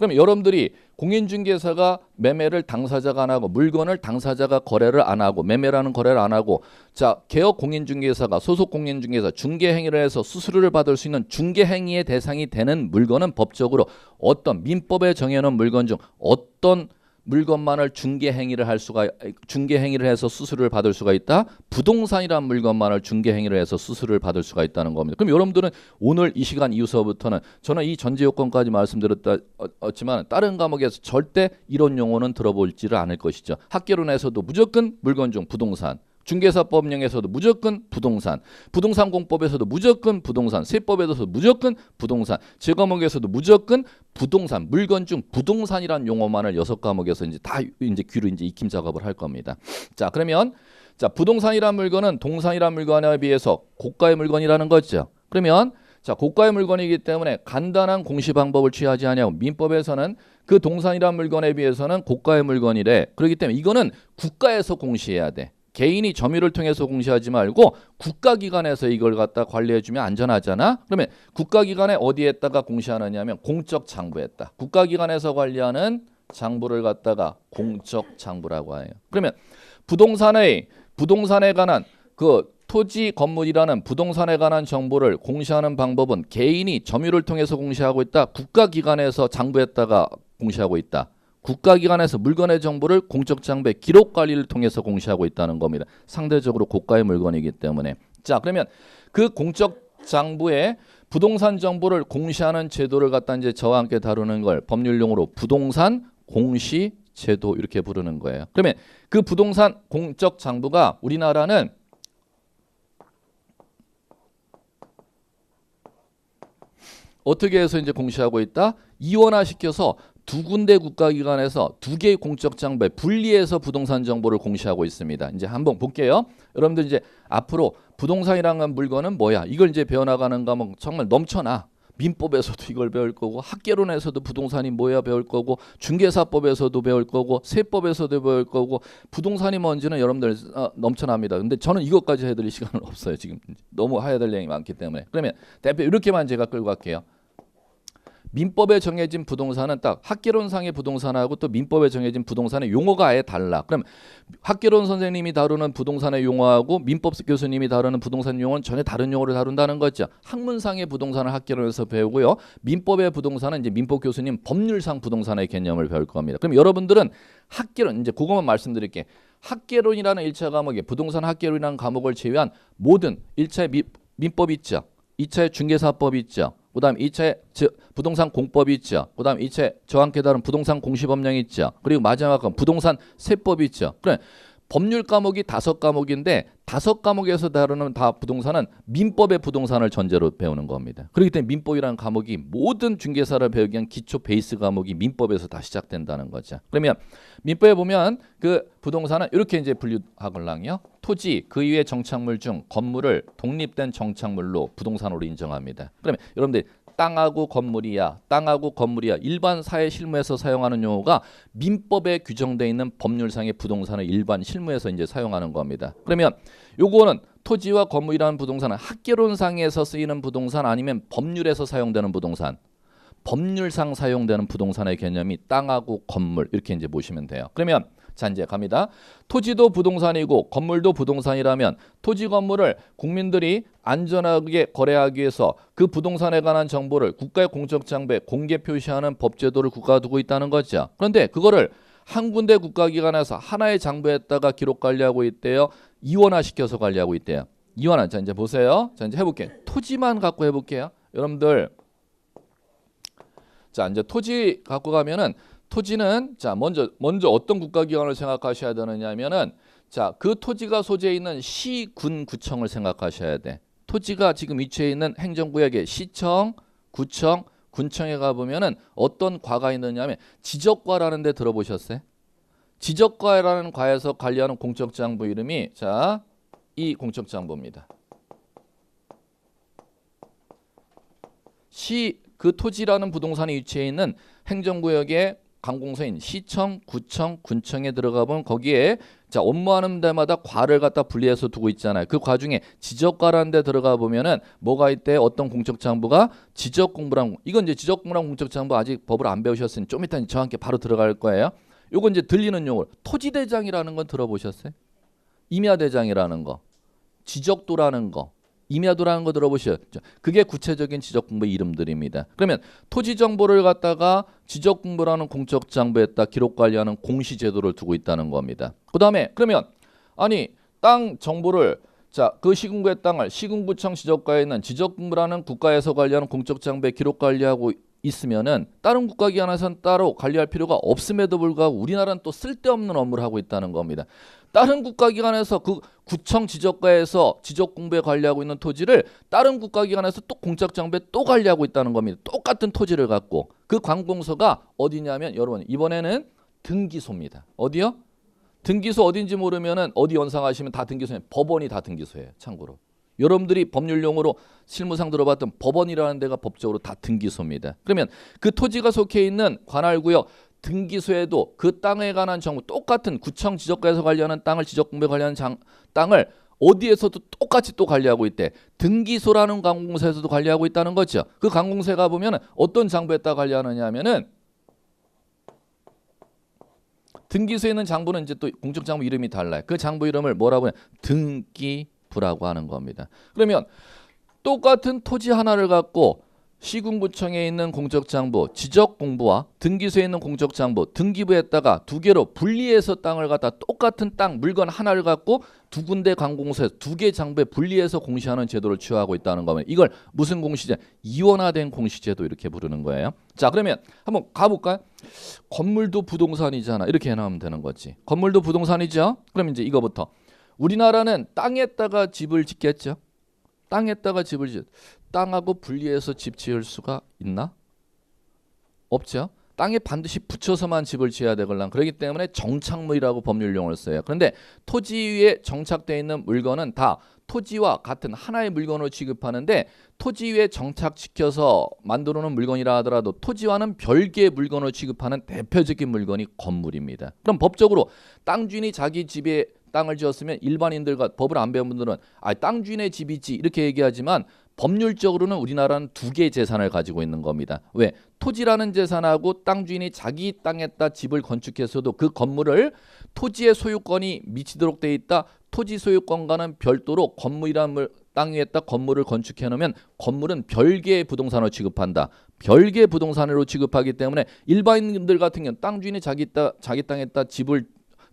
[SPEAKER 1] 여러분들이 공인중개사가 매매를 당사자가 안 하고 물건을 당사자가 거래를 안 하고 매매라는 거래를 안 하고 자, 개업 공인중개사가 소속 공인중개사 중개 행위를 해서 수수료를 받을 수 있는 중개 행위의 대상이 되는 물건은 법적으로 어떤 민법에 정해놓은 물건 중 어떤 물건만을 중개 행위를 해서 수수료를 받을 수가 있다. 부동산이란 물건만을 중개 행위를 해서 수수료를 받을 수가 있다는 겁니다. 그럼 여러분들은 오늘 이 시간 이후서부터는 저는 이 전제 요건까지 말씀드렸지만 다른 과목에서 절대 이런 용어는 들어볼지를 않을 것이죠. 학계론에서도 무조건 물건 중 부동산, 중개사법령에서도 무조건 부동산, 부동산공법에서도 무조건 부동산, 세법에서도 무조건 부동산, 제 과목에서도 무조건 부동산, 물건 중 부동산이란 용어만을 6과목에서 이제 다 이제 귀로 이제 익힘 작업을 할 겁니다. 자, 그러면 자, 부동산이란 물건은 동산이란 물건에 비해서 고가의 물건이라는 거죠. 그러면 자, 고가의 물건이기 때문에 간단한 공시 방법을 취하지 아니하고 민법에서는 그 동산이란 물건에 비해서는 고가의 물건이래. 그렇기 때문에 이거는 국가에서 공시해야 돼. 개인이 점유를 통해서 공시하지 말고 국가기관에서 이걸 갖다 관리해주면 안전하잖아. 그러면 국가기관에 어디에다가 공시하느냐면 공적 장부에다. 국가기관에서 관리하는 장부를 갖다가 공적 장부라고 해요. 그러면 부동산에 관한 그 토지, 건물이라는 부동산에 관한 정보를 공시하는 방법은 개인이 점유를 통해서 공시하고 있다. 국가기관에서 장부했다가 공시하고 있다. 국가기관에서 물건의 정보를 공적 장부의 기록 관리를 통해서 공시하고 있다는 겁니다. 상대적으로 고가의 물건이기 때문에. 자, 그러면 그 공적 장부에 부동산 정보를 공시하는 제도를 갖다 이제 저와 함께 다루는 걸 법률용어로 부동산 공시 제도 이렇게 부르는 거예요. 그러면 그 부동산 공적 장부가 우리나라는 어떻게 해서 이제 공시하고 있다? 이원화시켜서 두 군데 국가기관에서 두 개의 공적 장부에 분리해서 부동산 정보를 공시하고 있습니다. 이제 한번 볼게요. 여러분들 이제 앞으로 부동산이라는 물건은 뭐야? 이걸 이제 배워나가는 과목 정말 넘쳐나. 민법에서도 이걸 배울 거고 학개론에서도 부동산이 뭐야 배울 거고 중개사법에서도 배울 거고 세법에서도 배울 거고 부동산이 뭔지는 여러분들 넘쳐납니다. 근데 저는 이것까지 해드릴 시간은 없어요. 지금 너무 해야 될 내용이 많기 때문에. 그러면 대표 이렇게만 제가 끌고 갈게요. 민법에 정해진 부동산은 딱 학개론상의 부동산하고 또 민법에 정해진 부동산의 용어가 아예 달라. 그럼 학개론 선생님이 다루는 부동산의 용어하고 민법 교수님이 다루는 부동산 용어는 전혀 다른 용어를 다룬다는 거죠. 학문상의 부동산을 학개론에서 배우고요. 민법의 부동산은 이제 민법 교수님 법률상 부동산의 개념을 배울 겁니다. 그럼 여러분들은 학개론 이제 그것만 말씀드릴게요. 학개론이라는 1차 과목에 부동산 학개론이라는 과목을 제외한 모든 1차의 민법 있죠. 2차의 중개사법 있죠. 그다음 2차에 부동산 공법이 있죠. 그다음 2차에 저와 함께 다른 부동산 공시법령이 있죠. 그리고 마지막은 부동산 세법이 있죠. 그래 법률 과목이 5과목인데 5과목에서 다루는 다 부동산은 민법의 부동산을 전제로 배우는 겁니다. 그렇기 때문에 민법이라는 과목이 모든 중개사를 배우기 위한 기초 베이스 과목이 민법에서 다 시작된다는 거죠. 그러면 민법에 보면 그 부동산은 이렇게 이제 분류하걸랑요. 토지, 그 이외의 정착물 중 건물을 독립된 정착물로 부동산으로 인정합니다. 그러면 여러분들 땅하고 건물이야. 일반 사회 실무에서 사용하는 용어가 민법에 규정되어 있는 법률상의 부동산을 일반 실무에서 이제 사용하는 겁니다. 그러면 요거는 토지와 건물이라는 부동산은 학개론상에서 쓰이는 부동산 아니면 법률에서 사용되는 부동산. 법률상 사용되는 부동산의 개념이 땅하고 건물 이렇게 이제 보시면 돼요. 그러면 자 이제 갑니다. 토지도 부동산이고 건물도 부동산이라면 토지 건물을 국민들이 안전하게 거래하기 위해서 그 부동산에 관한 정보를 국가의 공적 장부에 공개 표시하는 법제도를 국가가 두고 있다는 거죠. 그런데 그거를 한 군데 국가기관에서 하나의 장부에다가 기록 관리하고 있대요. 이원화시켜서 관리하고 있대요. 이원화. 자 이제 보세요. 자 이제 해볼게요. 토지만 갖고 해볼게요. 여러분들 자 이제 토지 갖고 가면은 토지는 자 먼저 어떤 국가기관을 생각하셔야 되느냐면은 자 그 토지가 소재해 있는 시, 군, 구청을 생각하셔야 돼. 토지가 지금 위치해 있는 행정구역에 시청, 구청, 군청에 가보면은 어떤 과가 있느냐면 지적과라는 데 들어보셨어요? 지적과라는 과에서 관리하는 공적장부 이름이 자 이 공적장부입니다. 그 토지라는 부동산이 위치해 있는 행정구역의 관공서인 시청, 구청, 군청에 들어가 보면 거기에 자 업무하는 데마다 과를 갖다 분리해서 두고 있잖아요. 그 과 중에 지적과라는 데 들어가 보면은 뭐가 있대? 어떤 공적장부가 지적공부랑 이건 이제 지적공부랑 공적장부 아직 법을 안 배우셨으니 좀 이따 저와 함께 바로 들어갈 거예요. 요건 이제 들리는 용어. 토지대장이라는 건 들어보셨어요? 임야대장이라는 거, 지적도라는 거. 임야도라는 거 들어보셨죠? 그게 구체적인 지적공부의 이름들입니다. 그러면 토지 정보를 갖다가 지적공부라는 공적 장부에다 기록 관리하는 공시제도를 두고 있다는 겁니다. 그 다음에 그러면 아니 땅 정보를 자 그 시군구의 땅을 시군구청 지적과에 있는 지적공부라는 국가에서 관리하는 공적 장부에 기록 관리하고 있으면은 다른 국가기관에서는 따로 관리할 필요가 없음에도 불구하고 우리나라는 또 쓸데없는 업무를 하고 있다는 겁니다. 다른 국가기관에서 그 구청 지적과에서 지적공부에 관리하고 있는 토지를 다른 국가기관에서 또 공적장부에 또 관리하고 있다는 겁니다. 똑같은 토지를 갖고 그 관공서가 어디냐면 여러분 이번에는 등기소입니다. 어디요? 등기소 어딘지 모르면은 어디 연상하시면 다 등기소예요. 법원이 다 등기소예요. 참고로. 여러분들이 법률 용어로 실무상 들어봤던 법원이라는 데가 법적으로 다 등기소입니다. 그러면 그 토지가 속해 있는 관할구역 등기소에도 그 땅에 관한 정보 똑같은 구청 지적과에서 관리하는 땅을 지적공부에 관리하는 땅을 어디에서도 똑같이 또 관리하고 있대. 등기소라는 관공서에서도 관리하고 있다는 거죠. 그 관공서에 가보면 어떤 장부에다 관리하느냐 하면은 등기소에 있는 장부는 이제 또 공적장부 이름이 달라요. 그 장부 이름을 뭐라고 해요? 등기소. 부라고 하는 겁니다. 그러면 똑같은 토지 하나를 갖고 시군구청에 있는 공적장부 지적공부와 등기소에 있는 공적장부 등기부에다가 두 개로 분리해서 땅을 갖다 똑같은 땅 물건 하나를 갖고 두 군데 관공서에서 두 개 장부에 분리해서 공시하는 제도를 취하고 있다는 겁니다. 이걸 무슨 공시제? 이원화된 공시제도 이렇게 부르는 거예요. 자, 그러면 한번 가볼까요? 건물도 부동산이잖아. 이렇게 해놓으면 되는 거지. 건물도 부동산이죠. 그럼 이제 이거부터 우리나라는 땅에다가 집을 짓겠죠. 땅에다가 집을 짓. 땅하고 분리해서 집 지을 수가 있나? 없죠. 땅에 반드시 붙여서만 집을 지어야 되걸랑 그렇기 때문에 정착물이라고 법률용어를 써요. 그런데 토지 위에 정착되어 있는 물건은 다 토지와 같은 하나의 물건으로 취급하는데 토지 위에 정착시켜서 만들어 놓은 물건이라 하더라도 토지와는 별개의 물건으로 취급하는 대표적인 물건이 건물입니다. 그럼 법적으로 땅 주인이 자기 집에 땅을 지었으면 일반인들과 법을 안 배운 분들은 땅 주인의 집이지 이렇게 얘기하지만 법률적으로는 우리나라는 두 개의 재산을 가지고 있는 겁니다. 왜? 토지라는 재산하고 땅 주인이 자기 땅에다 집을 건축했어도 그 건물을 토지의 소유권이 미치도록 돼 있다. 토지 소유권과는 별도로 건물이라는 땅 위에다 건물을 건축해 놓으면 건물은 별개의 부동산으로 취급한다. 별개의 부동산으로 취급하기 때문에 일반인들 같은 경우는 땅 주인이 자기 땅에다 집을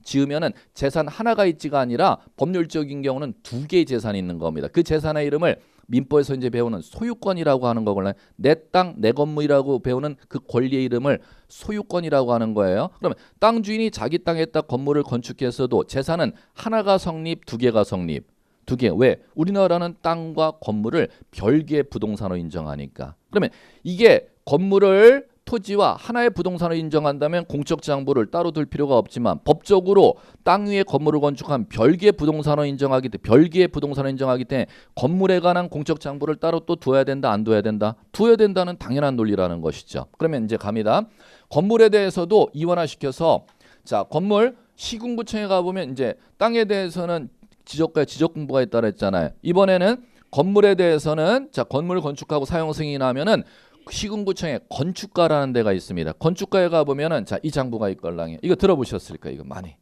[SPEAKER 1] 지으면은 재산 하나가 있지가 아니라 법률적인 경우는 두 개의 재산이 있는 겁니다. 그 재산의 이름을 민법에서 이제 배우는 소유권이라고 하는 거거든요. 내 땅, 내 건물이라고 배우는 그 권리의 이름을 소유권이라고 하는 거예요. 그러면 땅 주인이 자기 땅에다 건물을 건축했어도 재산은 하나가 성립, 두 개가 성립. 두 개. 왜? 우리나라는 땅과 건물을 별개의 부동산으로 인정하니까. 그러면 이게 건물을 토지와 하나의 부동산을 인정한다면 공적장부를 따로 둘 필요가 없지만 법적으로 땅 위에 건물을 건축한 별개의 부동산을 인정하기 때문에 건물에 관한 공적장부를 따로 또 둬야 된다 안 둬야 된다? 둬야 된다는 당연한 논리라는 것이죠. 그러면 이제 갑니다. 건물에 대해서도 이원화시켜서 자 건물 시군구청에 가보면 이제 땅에 대해서는 지적과 지적공부가 있다고 했잖아요. 이번에는 건물에 대해서는 자 건물 건축하고 사용 승인하면은 시군구청에 건축가라는 데가 있습니다. 건축가에 가보면은 자 이 장부가 있걸랑요. 이거 들어보셨을까? 이거 많이.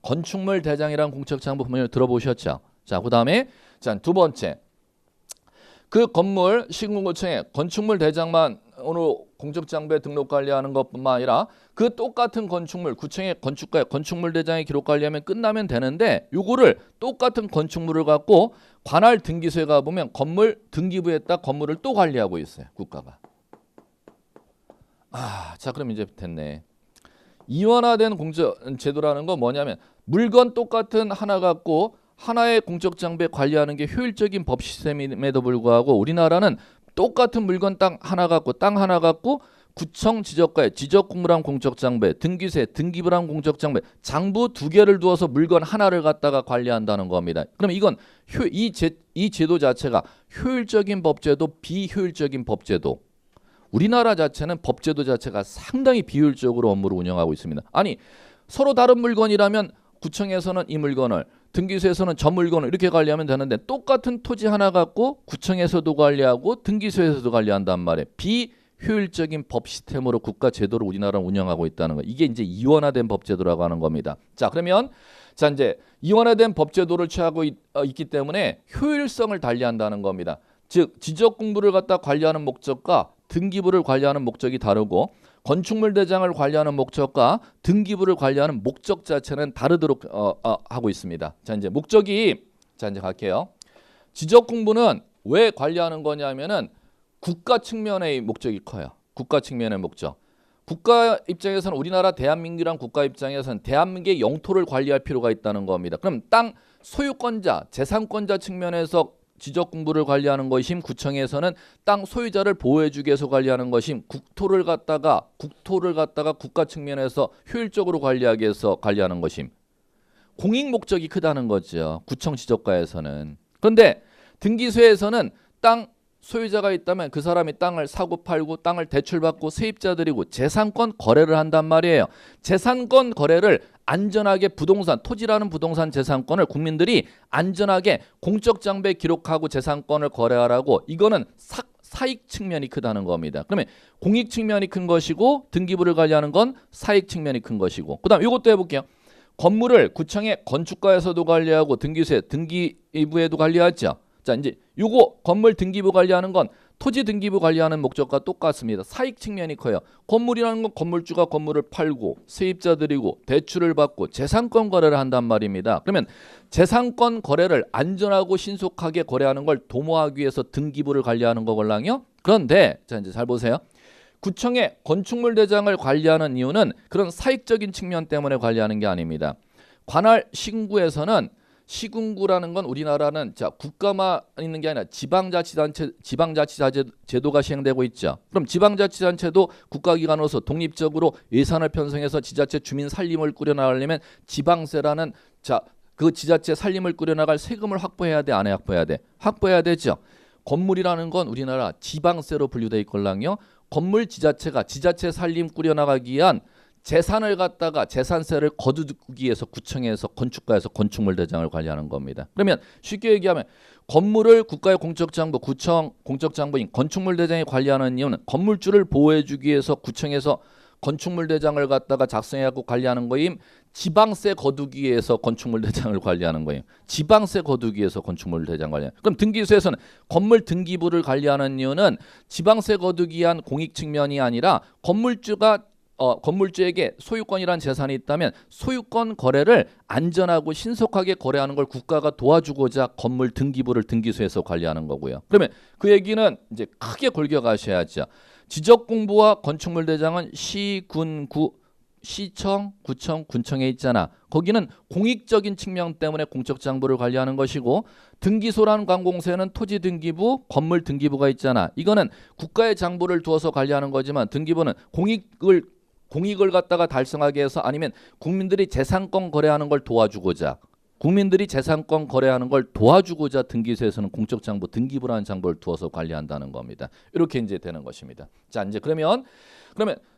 [SPEAKER 1] 건축물 대장이라는 공적장부 분명히 들어보셨죠? 자 그다음에 자 두 번째 그 건물 시군구청에 건축물 대장만 오늘 공적장부에 등록 관리하는 것뿐만 아니라 그 똑같은 건축물 구청의 건축가에 건축물 대장에 기록 관리하면 끝나면 되는데 요거를 똑같은 건축물을 갖고 관할 등기소에 가보면 건물 등기부에다 건물을 또 관리하고 있어요. 국가가. 자 그럼 이제 됐네. 이원화된 공적 제도라는 건 뭐냐면 물건 똑같은 하나 갖고 하나의 공적장부에 관리하는 게 효율적인 법 시스템임에도 불구하고 우리나라는 똑같은 물건 땅 하나 갖고 구청 지적과에 지적공부랑 공적장부에 등기소에 등기부랑 공적장부에 장부 두 개를 두어서 물건 하나를 갖다가 관리한다는 겁니다. 그럼 이건 이 제도 자체가 효율적인 법제도 비효율적인 법제도 우리나라 자체는 법제도 자체가 상당히 비효율적으로 업무를 운영하고 있습니다. 아니 서로 다른 물건이라면 구청에서는 이 물건을 등기소에서는 저 물건을 이렇게 관리하면 되는데 똑같은 토지 하나 갖고 구청에서도 관리하고 등기소에서도 관리한단 말이에요. 비효율적인 법 시스템으로 국가 제도를 우리나라는 운영하고 있다는 거. 이게 이제 이원화된 법제도라고 하는 겁니다. 자 그러면 자 이제 이원화된 법제도를 취하고 있기 때문에 효율성을 달리한다는 겁니다. 즉 지적공부를 갖다 관리하는 목적과 등기부를 관리하는 목적이 다르고 건축물 대장을 관리하는 목적과 등기부를 관리하는 목적 자체는 다르도록 하고 있습니다. 자 이제 목적이 자 이제 갈게요. 지적공부는 왜 관리하는 거냐면은 국가 측면의 목적이 커요. 국가 측면의 목적. 국가 입장에서는 우리나라 대한민국이란 국가 입장에서는 대한민국의 영토를 관리할 필요가 있다는 겁니다. 그럼 땅 소유권자, 재산권자 측면에서 지적공부를 관리하는 것임 구청에서는 땅 소유자를 보호해주기 위해서 관리하는 것임 국토를 갖다가 국가 측면에서 효율적으로 관리하기 위해서 관리하는 것임 공익 목적이 크다는 거죠. 구청 지적과에서는. 그런데 등기소에서는 땅 소유자가 있다면 그 사람이 땅을 사고 팔고 땅을 대출받고 세입자들이고 재산권 거래를 한단 말이에요. 재산권 거래를 안전하게 부동산, 토지라는 부동산 재산권을 국민들이 안전하게 공적 장부에 기록하고 재산권을 거래하라고 이거는 사익 측면이 크다는 겁니다. 그러면 공익 측면이 큰 것이고 등기부를 관리하는 건 사익 측면이 큰 것이고 그다음 이것도 해볼게요. 건물을 구청의 건축가에서도 관리하고 등기소에 등기부에도 관리하죠. 자, 이제 요거 건물 등기부 관리하는 건 토지 등기부 관리하는 목적과 똑같습니다. 사익 측면이 커요. 건물이라는 건 건물주가 건물을 팔고 세입자들이고 대출을 받고 재산권 거래를 한단 말입니다. 그러면 재산권 거래를 안전하고 신속하게 거래하는 걸 도모하기 위해서 등기부를 관리하는 거걸랑요. 그런데 자, 이제 잘 보세요. 구청의 건축물 대장을 관리하는 이유는 그런 사익적인 측면 때문에 관리하는 게 아닙니다. 관할 시군구에서는 시군구라는 건 우리나라는 자 국가만 있는 게 아니라 지방자치단체 제도가 시행되고 있죠. 그럼 지방자치단체도 국가기관으로서 독립적으로 예산을 편성해서 지자체 주민 살림을 꾸려나가려면 지방세라는 자 그 지자체 살림을 꾸려나갈 세금을 확보해야 돼, 안 해, 확보해야 돼? 확보해야 되죠. 건물이라는 건 우리나라 지방세로 분류돼 있걸랑요. 건물 지자체가 지자체 살림 꾸려나가기 위한 재산을 갖다가 재산세를 거두기 위해서 구청에서 건축가에서 건축물 대장을 관리하는 겁니다. 그러면 쉽게 얘기하면 건물을 국가의 공적장부, 구청 공적장부인 건축물 대장이 관리하는 이유는 건물주를 보호해주기 위해서 구청에서 건축물 대장을 갖다가 작성해갖고 관리하는 거임. 지방세 거두기 위해서 건축물 대장을 관리하는 거예요. 지방세 거두기 위해서 건축물 대장 관리. 그럼 등기소에서는 건물 등기부를 관리하는 이유는 지방세 거두기 위한 공익 측면이 아니라 건물주에게 소유권이란 재산이 있다면 소유권 거래를 안전하고 신속하게 거래하는 걸 국가가 도와주고자 건물 등기부를 등기소에서 관리하는 거고요. 그러면 그 얘기는 이제 크게 골겨가셔야죠. 지적공부와 건축물 대장은 시, 군, 구, 시청, 구청, 군청에 있잖아. 거기는 공익적인 측면 때문에 공적 장부를 관리하는 것이고 등기소라는 관공서에는 토지 등기부, 건물 등기부가 있잖아. 이거는 국가의 장부를 두어서 관리하는 거지만 등기부는 공익을 갖다가 달성하게 해서 아니면 국민들이 재산권 거래하는 걸 도와주고자 등기소에서는 공적 장부 등기부라는 장부를 두어서 관리한다는 겁니다. 이렇게 이제 되는 것입니다. 자, 이제 그러면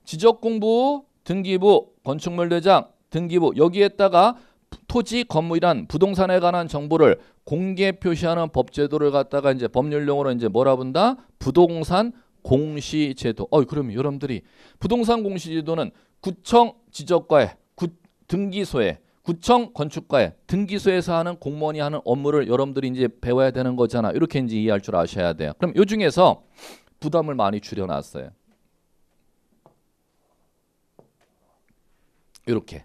[SPEAKER 1] 지적공부, 등기부, 건축물 대장, 등기부 여기에다가 토지, 건물이란 부동산에 관한 정보를 공개 표시하는 법제도를 갖다가 이제 법률용어로 이제 뭐라 본다? 부동산 공시제도. 그러면 여러분들이 부동산 공시제도는 구청 지적과에 등기소에 구청 건축과에 등기소에서 하는 공무원이 하는 업무를 여러분들이 이제 배워야 되는 거잖아. 이렇게 이제 이해할 줄 아셔야 돼요. 그럼 요 중에서 부담을 많이 줄여놨어요. 이렇게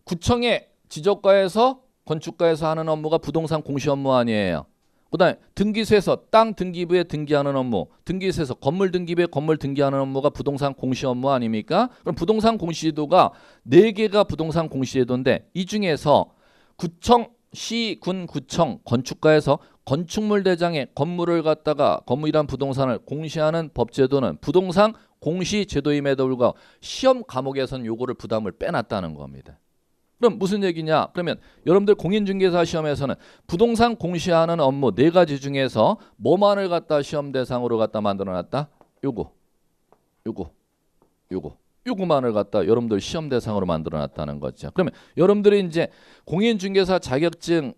[SPEAKER 1] 구청의 지적과에서 건축과에서 하는 업무가 부동산 공시 업무 아니에요. 그다음에 등기소에서 땅 등기부에 등기하는 업무, 등기소에서 건물 등기부에 건물 등기하는 업무가 부동산 공시 업무 아닙니까? 그럼 부동산 공시제도가 4개가 부동산 공시제도인데 이 중에서 구청, 시, 군, 구청, 건축가에서 건축물 대장에 건물이란 부동산을 공시하는 법제도는 부동산 공시제도임에도 불구하고 시험 과목에서는 요거를 부담을 빼놨다는 겁니다. 그럼 무슨 얘기냐? 그러면 여러분들 공인중개사 시험에서는 부동산 공시하는 업무 4가지 중에서 뭐만을 갖다 시험 대상으로 갖다 만들어놨다? 요거만을 갖다 여러분들 시험 대상으로 만들어놨다는 거죠. 그러면 여러분들이 이제 공인중개사 자격증을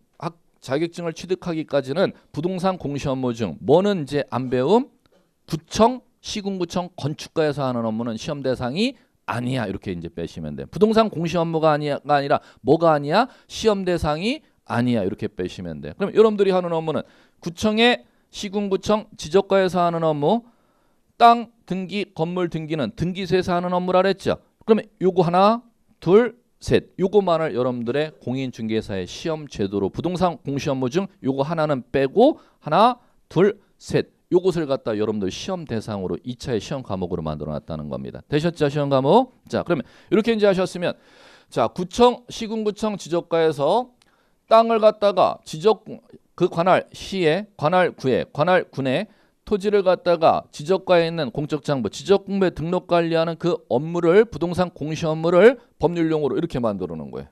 [SPEAKER 1] 취득하기까지는 부동산 공시 업무 중 뭐는 이제 안 배움? 구청, 시군구청, 건축가에서 하는 업무는 시험 대상이 아니야. 이렇게 이제 빼시면 돼. 부동산 공시 업무가 아니라 뭐가 아니야? 시험 대상이 아니야. 이렇게 빼시면 돼. 그럼 여러분들이 하는 업무는 구청의 시군구청 지적과에서 하는 업무, 땅 등기, 건물 등기는 등기소에서 하는 업무라 그랬죠. 그러면 요거 하나, 둘, 셋. 요거만을 여러분들의 공인중개사의 시험 제도로 부동산 공시 업무 중 요거 하나는 빼고 하나, 둘, 셋. 요것을 갖다 여러분들 시험 대상으로 2차의 시험 과목으로 만들어놨다는 겁니다. 되셨죠? 시험 과목? 자, 그러면 이렇게 이제 하셨으면 자, 구청, 시군구청 지적과에서 땅을 갖다가 그 관할 시에, 관할 구에, 관할 군에 토지를 갖다가 지적과에 있는 공적장부, 지적공부에 등록 관리하는 그 업무를 부동산 공시 업무를 법률용어로 이렇게 만들어 놓은 거예요.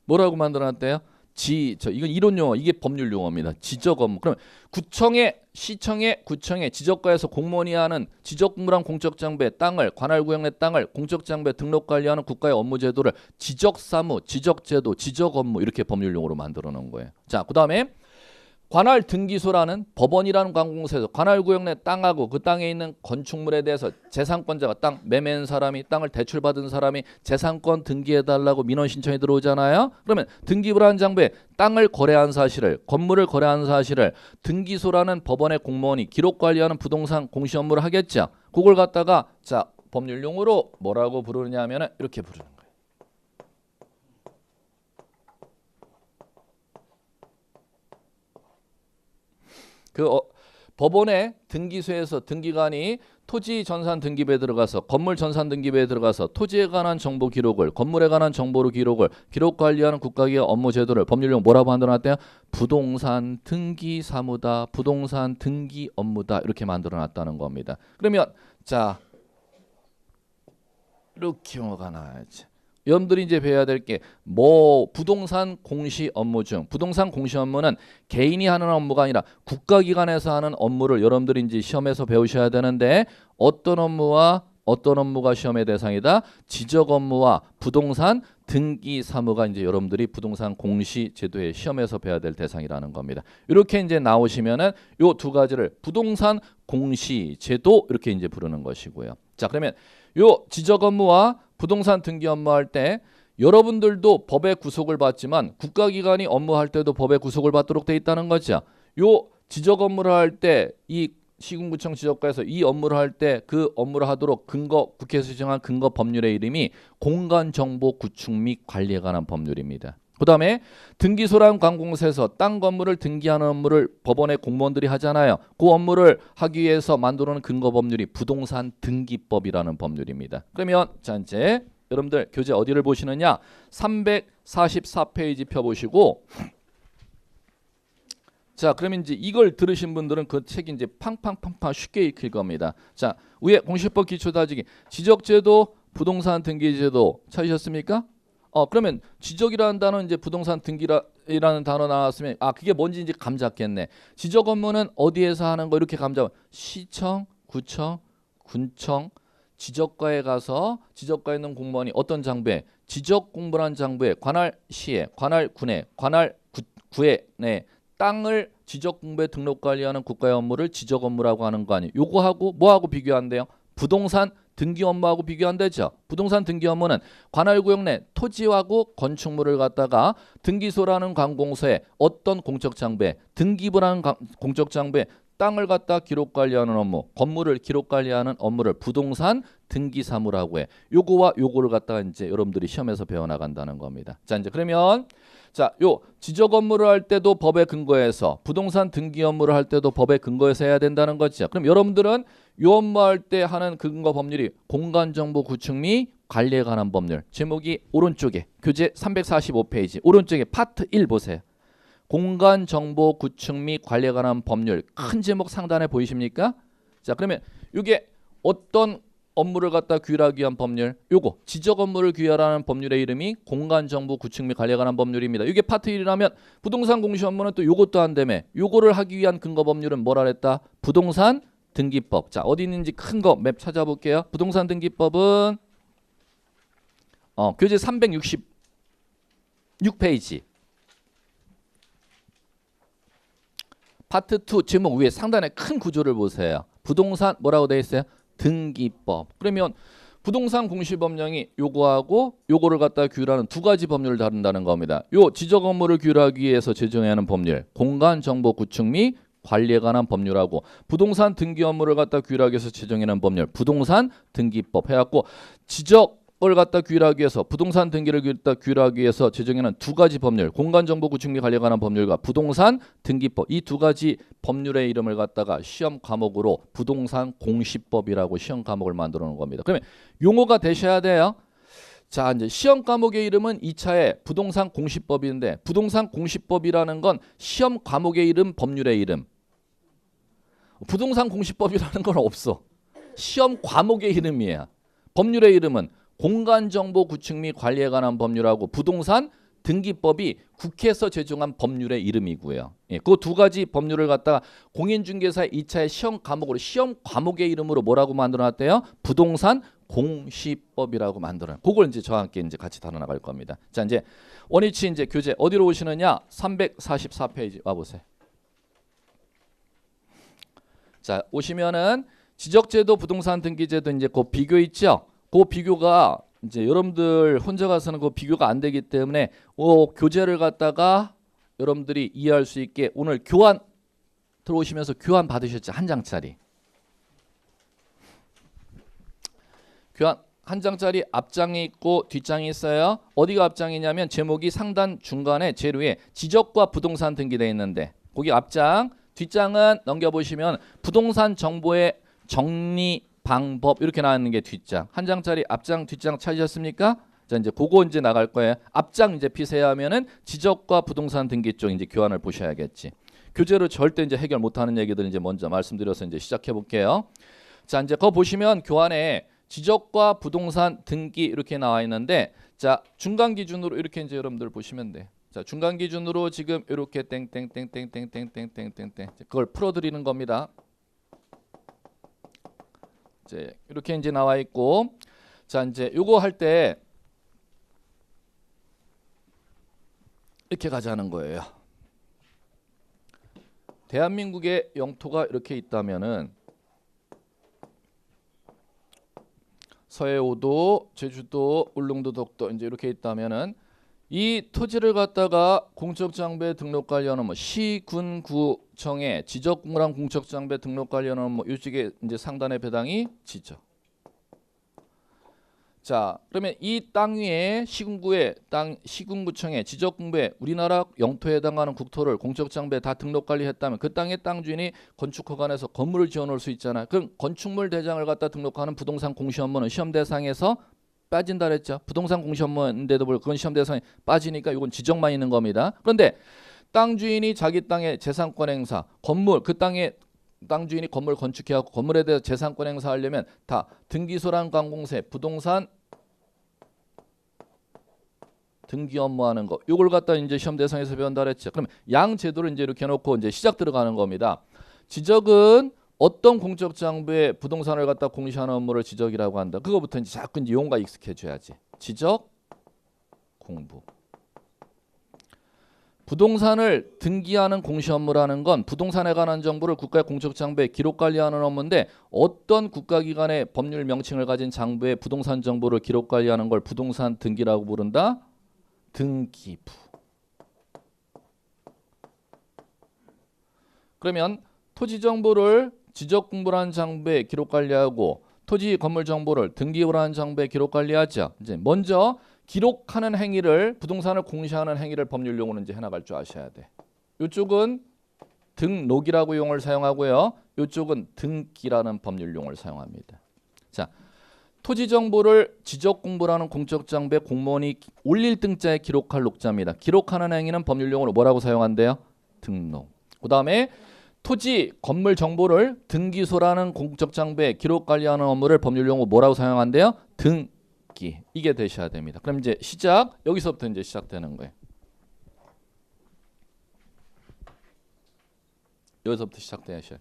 [SPEAKER 1] 뭐라고 만들어놨대요? 이건 이론 용어, 이게 법률 용어입니다. 지적 업무. 그럼 구청에, 시청에, 구청에 지적과에서 공무원이 하는 지적공부랑 공적장부의 땅을 관할 구역 내 땅을 공적장부에 등록 관리하는 국가의 업무 제도를 지적사무, 지적제도, 지적업무 이렇게 법률 용어로 만들어 놓은 거예요. 자, 그다음에 관할 등기소라는 법원이라는 관공서에서 관할구역 내 땅하고 그 땅에 있는 건축물에 대해서 재산권자가 땅 매매한 사람이 땅을 대출받은 사람이 재산권 등기해달라고 민원 신청이 들어오잖아요. 그러면 등기부라는 장부에 땅을 거래한 사실을 건물을 거래한 사실을 등기소라는 법원의 공무원이 기록관리하는 부동산 공시 업무를 하겠죠. 그걸 갖다가 자 법률 용어로 뭐라고 부르느냐 하면 이렇게 부르는 거예요. 법원의 등기소에서 등기관이 토지 전산 등기부에 들어가서 건물 전산 등기부에 들어가서 토지에 관한 정보 기록을 건물에 관한 정보로 기록을 기록 관리하는 국가기관 업무 제도를 법률용 뭐라고 만들어놨대요? 부동산 등기 사무다. 부동산 등기 업무다. 이렇게 만들어놨다는 겁니다. 그러면 자 이렇게 용어가 나와야지. 여러분들이 이제 배워야 될 게 뭐 부동산 공시 업무 중 부동산 공시 업무는 개인이 하는 업무가 아니라 국가기관에서 하는 업무를 여러분들이 이제 시험에서 배우셔야 되는데 어떤 업무와 어떤 업무가 시험의 대상이다? 지적 업무와 부동산 등기 사무가 이제 여러분들이 부동산 공시 제도의 시험에서 배워야 될 대상이라는 겁니다. 이렇게 이제 나오시면은 요 두 가지를 부동산 공시 제도 이렇게 이제 부르는 것이고요. 자, 그러면 요 지적 업무와 부동산 등기 업무할 때 여러분들도 법의 구속을 받지만 국가기관이 업무할 때도 법의 구속을 받도록 돼 있다는 거죠. 요 지적 업무를 할 때 이 시군구청 지적과에서 이 업무를 할 때 그 업무를 하도록 근거 국회에서 지정한 근거 법률의 이름이 공간정보 구축 및 관리에 관한 법률입니다. 그 다음에 등기소라는 관공서에서 땅 건물을 등기하는 업무를 법원의 공무원들이 하잖아요. 그 업무를 하기 위해서 만들어놓은 근거 법률이 부동산 등기법이라는 법률입니다. 그러면 자 이제 여러분들 교재 어디를 보시느냐 344페이지 펴보시고 자 그러면 이제 이걸 들으신 분들은 그 책이 이제 팡팡팡팡 쉽게 읽힐 겁니다. 자 위에 공시법 기초 다지기 지적제도 부동산 등기제도 찾으셨습니까? 그러면 지적이라는 단어는 이제 부동산 등기라는 단어 나왔으면 그게 뭔지 이제 감 잡겠네. 지적 업무는 어디에서 하는 거 이렇게 감 잡아. 시청, 구청, 군청, 지적과에 가서 지적과에 있는 공무원이 어떤 장부에 지적 공부란 장부에 관할시에, 관할군에, 관할구에 땅을 지적 공부에 등록 관리하는 국가의 업무를 지적 업무라고 하는 거 아니에요. 요거하고 뭐하고 비교한대요? 부동산 등기 업무하고 비교한대죠. 부동산 등기 업무는 관할구역 내 토지하고 건축물을 갖다가 등기소라는 관공서에 어떤 공적장부에 등기부라는 공적장부에 땅을 갖다 기록관리하는 업무, 건물을 기록관리하는 업무를 부동산 등기사무라고 해. 요거와 요거를 갖다가 이제 여러분들이 시험에서 배워나간다는 겁니다. 자 이제 그러면 자 요 지적 업무를 할 때도 법에 근거해서 부동산 등기 업무를 할 때도 법에 근거해서 해야 된다는 거죠. 그럼 여러분들은 요 업무할 때 하는 근거 법률이 공간정보 구축 및 관리에 관한 법률. 제목이 오른쪽에 교재 345페이지 오른쪽에 파트 1 보세요. 공간정보 구축 및 관리에 관한 법률 큰 제목 상단에 보이십니까? 자 그러면 이게 어떤 업무를 갖다 규율하기 위한 법률 요거 지적 업무를 규율하는 법률의 이름이 공간정보 구축 및 관리에 관한 법률입니다. 이게 파트 1이라면 부동산 공시 업무는 또 요것도 한다며 요거를 하기 위한 근거 법률은 뭐라 그랬다? 부동산 등기법. 자 어디 있는지 큰 거 맵 찾아볼게요. 부동산 등기법은 교재 366페이지 파트 2 제목 위에 상단에 큰 구조를 보세요. 부동산 뭐라고 되어 있어요? 등기법. 그러면 부동산 공시법령이 요거하고 요거를 갖다 규율하는 두 가지 법률을 다룬다는 겁니다. 요 지적 업무를 규율하기 위해서 제정해야 하는 법률 공간정보 구축 및 관리에 관한 법률하고 부동산 등기 업무를 갖다 규율하기 위해서 제정해놓은 법률 부동산 등기법 해갖고 지적을 갖다 규율하기 위해서 부동산 등기를 갖다 규율하기 위해서 제정해놓은 두 가지 법률 공간정보 구축 및 관리에 관한 법률과 부동산 등기법 이 두 가지 법률의 이름을 갖다가 시험 과목으로 부동산 공시법이라고 시험 과목을 만들어 놓은 겁니다. 그러면 용어가 되셔야 돼요. 자 이제 시험 과목의 이름은 2차에 부동산 공시법인데 부동산 공시법이라는 건 시험 과목의 이름 법률의 이름 부동산 공시법이라는 건 없어. 시험 과목의 이름이에요. 법률의 이름은 공간정보 구축 및 관리에 관한 법률하고 부동산 등기법이 국회에서 제정한 법률의 이름이고요. 그 두 가지 법률을 갖다가 공인중개사의 2차의 시험 과목으로 시험 과목의 이름으로 뭐라고 만들어놨대요? 부동산 공시법이라고 만들어요. 그걸 이제 저와 함께 이제 같이 다뤄 나갈 겁니다. 자 이제 원위치 이제 교재 어디로 오시느냐? 344페이지 와 보세요. 자, 오시면은 지적제도 부동산 등기제도 이제 그 비교 있죠? 그 비교가 이제 여러분들 혼자 가서는 그 비교가 안 되기 때문에 교재를 갖다가 여러분들이 이해할 수 있게 오늘 교환 들어오시면서 교환 받으셨죠? 한 장짜리. 교환 한 장짜리 앞장이 있고 뒷장이 있어요. 어디가 앞장이냐면 제목이 상단 중간에 제일 위에 지적과 부동산 등기되어 있는데 거기 앞장, 뒷장은 넘겨보시면 부동산 정보의 정리 방법 이렇게 나왔는 게 뒷장. 한 장짜리 앞장, 뒷장 찾으셨습니까? 자, 이제 그거 이제 나갈 거예요. 앞장 이제 피세야 하면은 지적과 부동산 등기 쪽 이제 교환을 보셔야겠지. 교재로 절대 이제 해결 못하는 얘기들 이제 먼저 말씀드려서 이제 시작해 볼게요. 자, 이제 그거 보시면 교환에 지적과 부동산 등기 이렇게 나와 있는데 자, 중간 기준으로 이렇게 이제 여러분들 보시면 돼. 자, 중간 기준으로 지금 이렇게 땡땡땡땡땡땡땡땡땡 그걸 풀어 드리는 겁니다. 이제 이렇게 이제 나와 있고 자, 이제 요거 할 때 이렇게 가자는 거예요. 대한민국의 영토가 이렇게 있다면은 서해오도, 제주도, 울릉도, 독도 이제 이렇게 있다면은 이 토지를 갖다가 공적장부에 등록하려는 뭐 시군구청에 지적공무랑 공적장부에 등록하려는 뭐 이쪽에 이제 상단의 배당이 지적. 자, 그러면 이 땅 위에 시군구에 시군구청에 지적공부에 우리나라 영토에 해당하는 국토를 공적장부에 다 등록관리했다면 그 땅의 땅 주인이 건축허가에서 건물을 지어놓을 수 있잖아. 그럼 건축물 대장을 갖다 등록하는 부동산 공시업무는 시험 대상에서 빠진다 그랬죠. 부동산 공시업무인데도 불구하고 그건 시험 대상에 빠지니까 이건 지적만 있는 겁니다. 그런데 땅 주인이 자기 땅의 재산권 행사, 건물 그 땅에 땅 주인이 건물 건축해갖고 건물에 대해서 재산권 행사하려면 다 등기소랑 관공세, 부동산 등기 업무하는 거 요걸 갖다 이제 시험 대상에서 배운다 그랬죠. 그럼 양 제도를 이제 이렇게 해놓고 이제 시작 들어가는 겁니다. 지적은 어떤 공적 장부에 부동산을 갖다 공시하는 업무를 지적이라고 한다. 그거부터 이제 자꾸 이제 용어가 익숙해져야지. 지적 공부. 부동산을 등기하는 공시 업무라는 건 부동산에 관한 정보를 국가의 공적 장부에 기록 관리하는 업무인데 어떤 국가기관의 법률 명칭을 가진 장부에 부동산 정보를 기록 관리하는 걸 부동산 등기라고 부른다. 등기부. 그러면 토지 정보를 지적 공부라는 장부에 기록 관리하고 토지 건물 정보를 등기부라는 장부에 기록 관리하죠. 이제 먼저 기록하는 행위를 부동산을 공시하는 행위를 법률 용어는 이제 해나갈 줄 아셔야 돼. 이쪽은 등록이라고 용어를 사용하고요. 이쪽은 등기라는 법률 용어를 사용합니다. 자, 토지 정보를 지적 공부라는 공적 장부에 공무원이 올릴 등자에 기록할 녹자입니다. 기록하는 행위는 법률 용어로 뭐라고 사용한대요? 등록. 그다음에 토지 건물 정보를 등기소라는 공적 장부에 기록 관리하는 업무를 법률 용어 뭐라고 사용한대요? 등기. 이게 되셔야 됩니다. 그럼 이제 시작 여기서부터 이제 시작되는 거예요. 여기서부터 시작되셔야.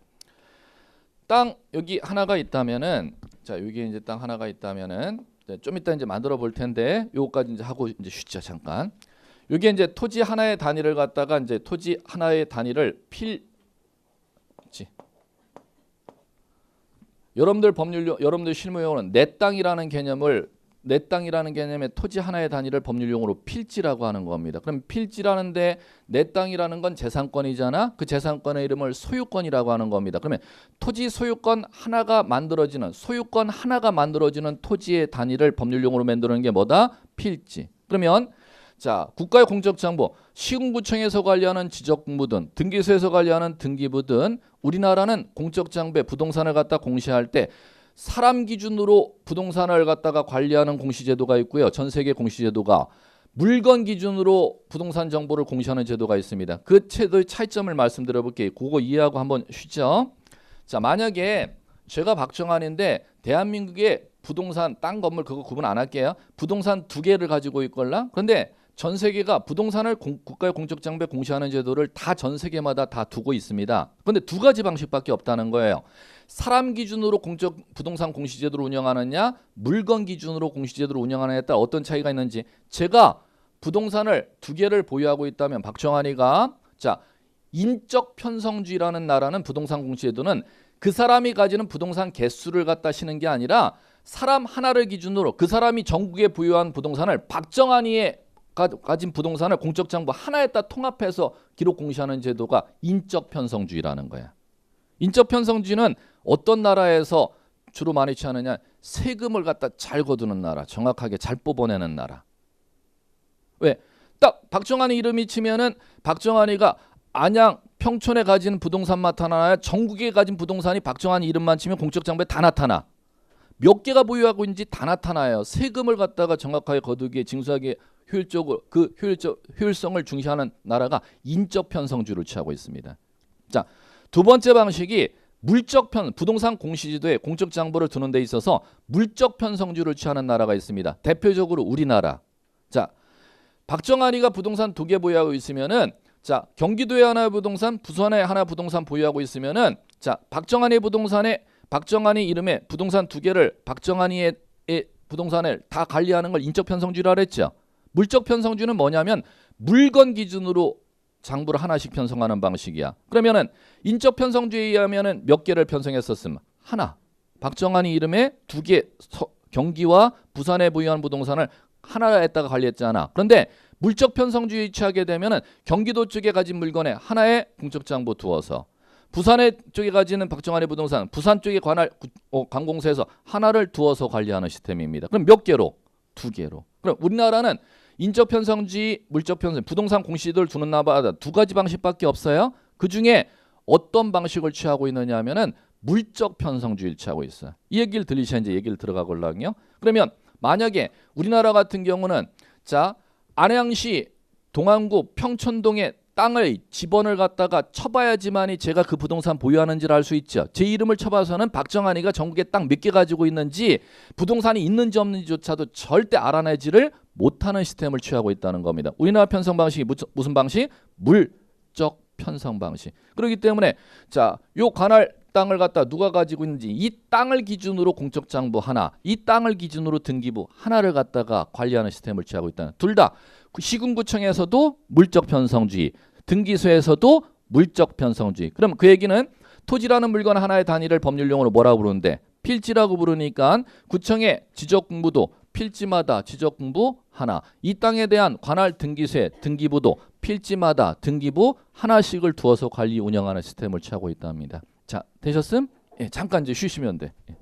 [SPEAKER 1] 땅 여기 하나가 있다면은 자 여기 이제 땅 하나가 있다면은 좀 이따 이제 만들어 볼 텐데 요거까지 이제 하고 이제 쉬죠 잠깐. 여기 이제 토지 하나의 단위를 갖다가 이제 토지 하나의 단위를 여러분들 여러분들 실무용어는 내 땅이라는 개념의 토지 하나의 단위를 법률용어로 필지라고 하는 겁니다. 그럼 필지라는데 내 땅이라는 건 재산권이잖아. 그 재산권의 이름을 소유권이라고 하는 겁니다. 그러면 토지 소유권 하나가 만들어지는 토지의 단위를 법률용어로 만드는 게 뭐다? 필지. 그러면 자, 국가의 공적정보, 시군구청에서 관리하는 지적공부든 등기소에서 관리하는 등기부든 우리나라는 공적정부에 부동산을 갖다 공시할 때 사람 기준으로 부동산을 갖다가 관리하는 공시제도가 있고요. 전 세계 공시제도가 물건 기준으로 부동산 정보를 공시하는 제도가 있습니다. 그 제도의 차이점을 말씀드려 볼게요. 그거 이해하고 한번 쉬죠. 자, 만약에 제가 박정환인데 대한민국의 부동산 땅 건물 그거 구분 안 할게요. 부동산 2개를 가지고 있걸라. 그런데 전 세계가 부동산을 국가의 공적장부에 공시하는 제도를 다 전 세계마다 다 두고 있습니다. 그런데 2가지 방식밖에 없다는 거예요. 사람 기준으로 부동산 공시제도를 운영하느냐, 물건 기준으로 공시제도를 운영하느냐에 따라 어떤 차이가 있는지. 제가 부동산을 2개를 보유하고 있다면 박정환이가 자 인적 편성주의라는 나라는 부동산 공시제도는 그 사람이 가지는 부동산 개수를 갖다 시는 게 아니라 사람 하나를 기준으로 그 사람이 전국에 보유한 부동산을 박정환이의 가진 부동산을 공적장부 하나에다 통합해서 기록 공시하는 제도가 인적 편성주의라는 거야. 인적 편성주의는 어떤 나라에서 주로 많이 취하느냐? 세금을 갖다 잘 거두는 나라, 정확하게 잘 뽑아내는 나라. 왜? 딱 박정환이 이름이 치면은 박정환이가 안양, 평촌에 가진 부동산만 나타나야 전국에 가진 부동산이 박정환이 이름만 치면 공적장부에 다 나타나. 몇 개가 보유하고 있는지 다 나타나요. 세금을 갖다가 정확하게 거두기에 징수하기에 효율적으로 그 효율성을 중시하는 나라가 인적 편성주의를 취하고 있습니다. 자, 두 번째 방식이 물적 편 부동산 공시지도에 공적 장부를 두는 데 있어서 물적 편성주의를 취하는 나라가 있습니다. 대표적으로 우리나라. 자, 박정환이가 부동산 2개 보유하고 있으면은 자, 경기도에 하나 부동산, 부산에 하나 부동산 보유하고 있으면은 자, 박정환이 부동산에 박정환이 이름에 부동산 2개를 박정환이의 부동산을 다 관리하는 걸 인적 편성주의라 그랬죠. 물적 편성주의는 뭐냐면 물건 기준으로 장부를 하나씩 편성하는 방식이야. 그러면은 인적 편성주의에 하면은 몇 개를 편성했었음? 하나. 박정환이 이름에 2개 경기와 부산에 보유한 부동산을 하나에다가 관리했잖아. 그런데 물적 편성주의 취하게 되면은 경기도 쪽에 가진 물건에 하나의 공적장부 두어서 부산에 쪽에 가지는 박정환의 부동산 부산 쪽에 관할 관공서에서 하나를 두어서 관리하는 시스템입니다. 그럼 몇 개로? 2개로. 그럼 우리나라는 인적 편성주의, 물적 편성, 부동산 공시지도를 두는 나라마다 2가지 방식밖에 없어요. 그 중에 어떤 방식을 취하고 있느냐 하면은 물적 편성주의를 취하고 있어요. 이 얘기를 들리셔야 이제 얘기를 들어가거든요. 그러면 만약에 우리나라 같은 경우는 자, 안양시 동안구 평촌동에 땅을 지번을 갖다가 쳐봐야지만이 제가 그 부동산 보유하는지를 알 수 있죠. 제 이름을 쳐봐서는 박정환이가 전국에 땅 몇 개 가지고 있는지 부동산이 있는지 없는지조차도 절대 알아내지를 못하는 시스템을 취하고 있다는 겁니다. 우리나라 편성 방식이 무슨 방식? 물적 편성 방식. 그렇기 때문에 자, 요 관할 땅을 갖다 누가 가지고 있는지 이 땅을 기준으로 공적 장부 하나, 이 땅을 기준으로 등기부 하나를 갖다가 관리하는 시스템을 취하고 있다는. 둘 다 시군구청에서도 물적 편성주의, 등기소에서도 물적 편성주의. 그럼 그 얘기는 토지라는 물건 하나의 단위를 법률용어로 뭐라고 부르는데 필지라고 부르니까 구청의 지적공부도 필지마다 지적공부 하나, 이 땅에 대한 관할 등기소의 등기부도 필지마다 등기부 하나씩을 두어서 관리 운영하는 시스템을 취하고 있답니다. 자, 되셨음? 예, 잠깐 이제 쉬시면 돼. 예.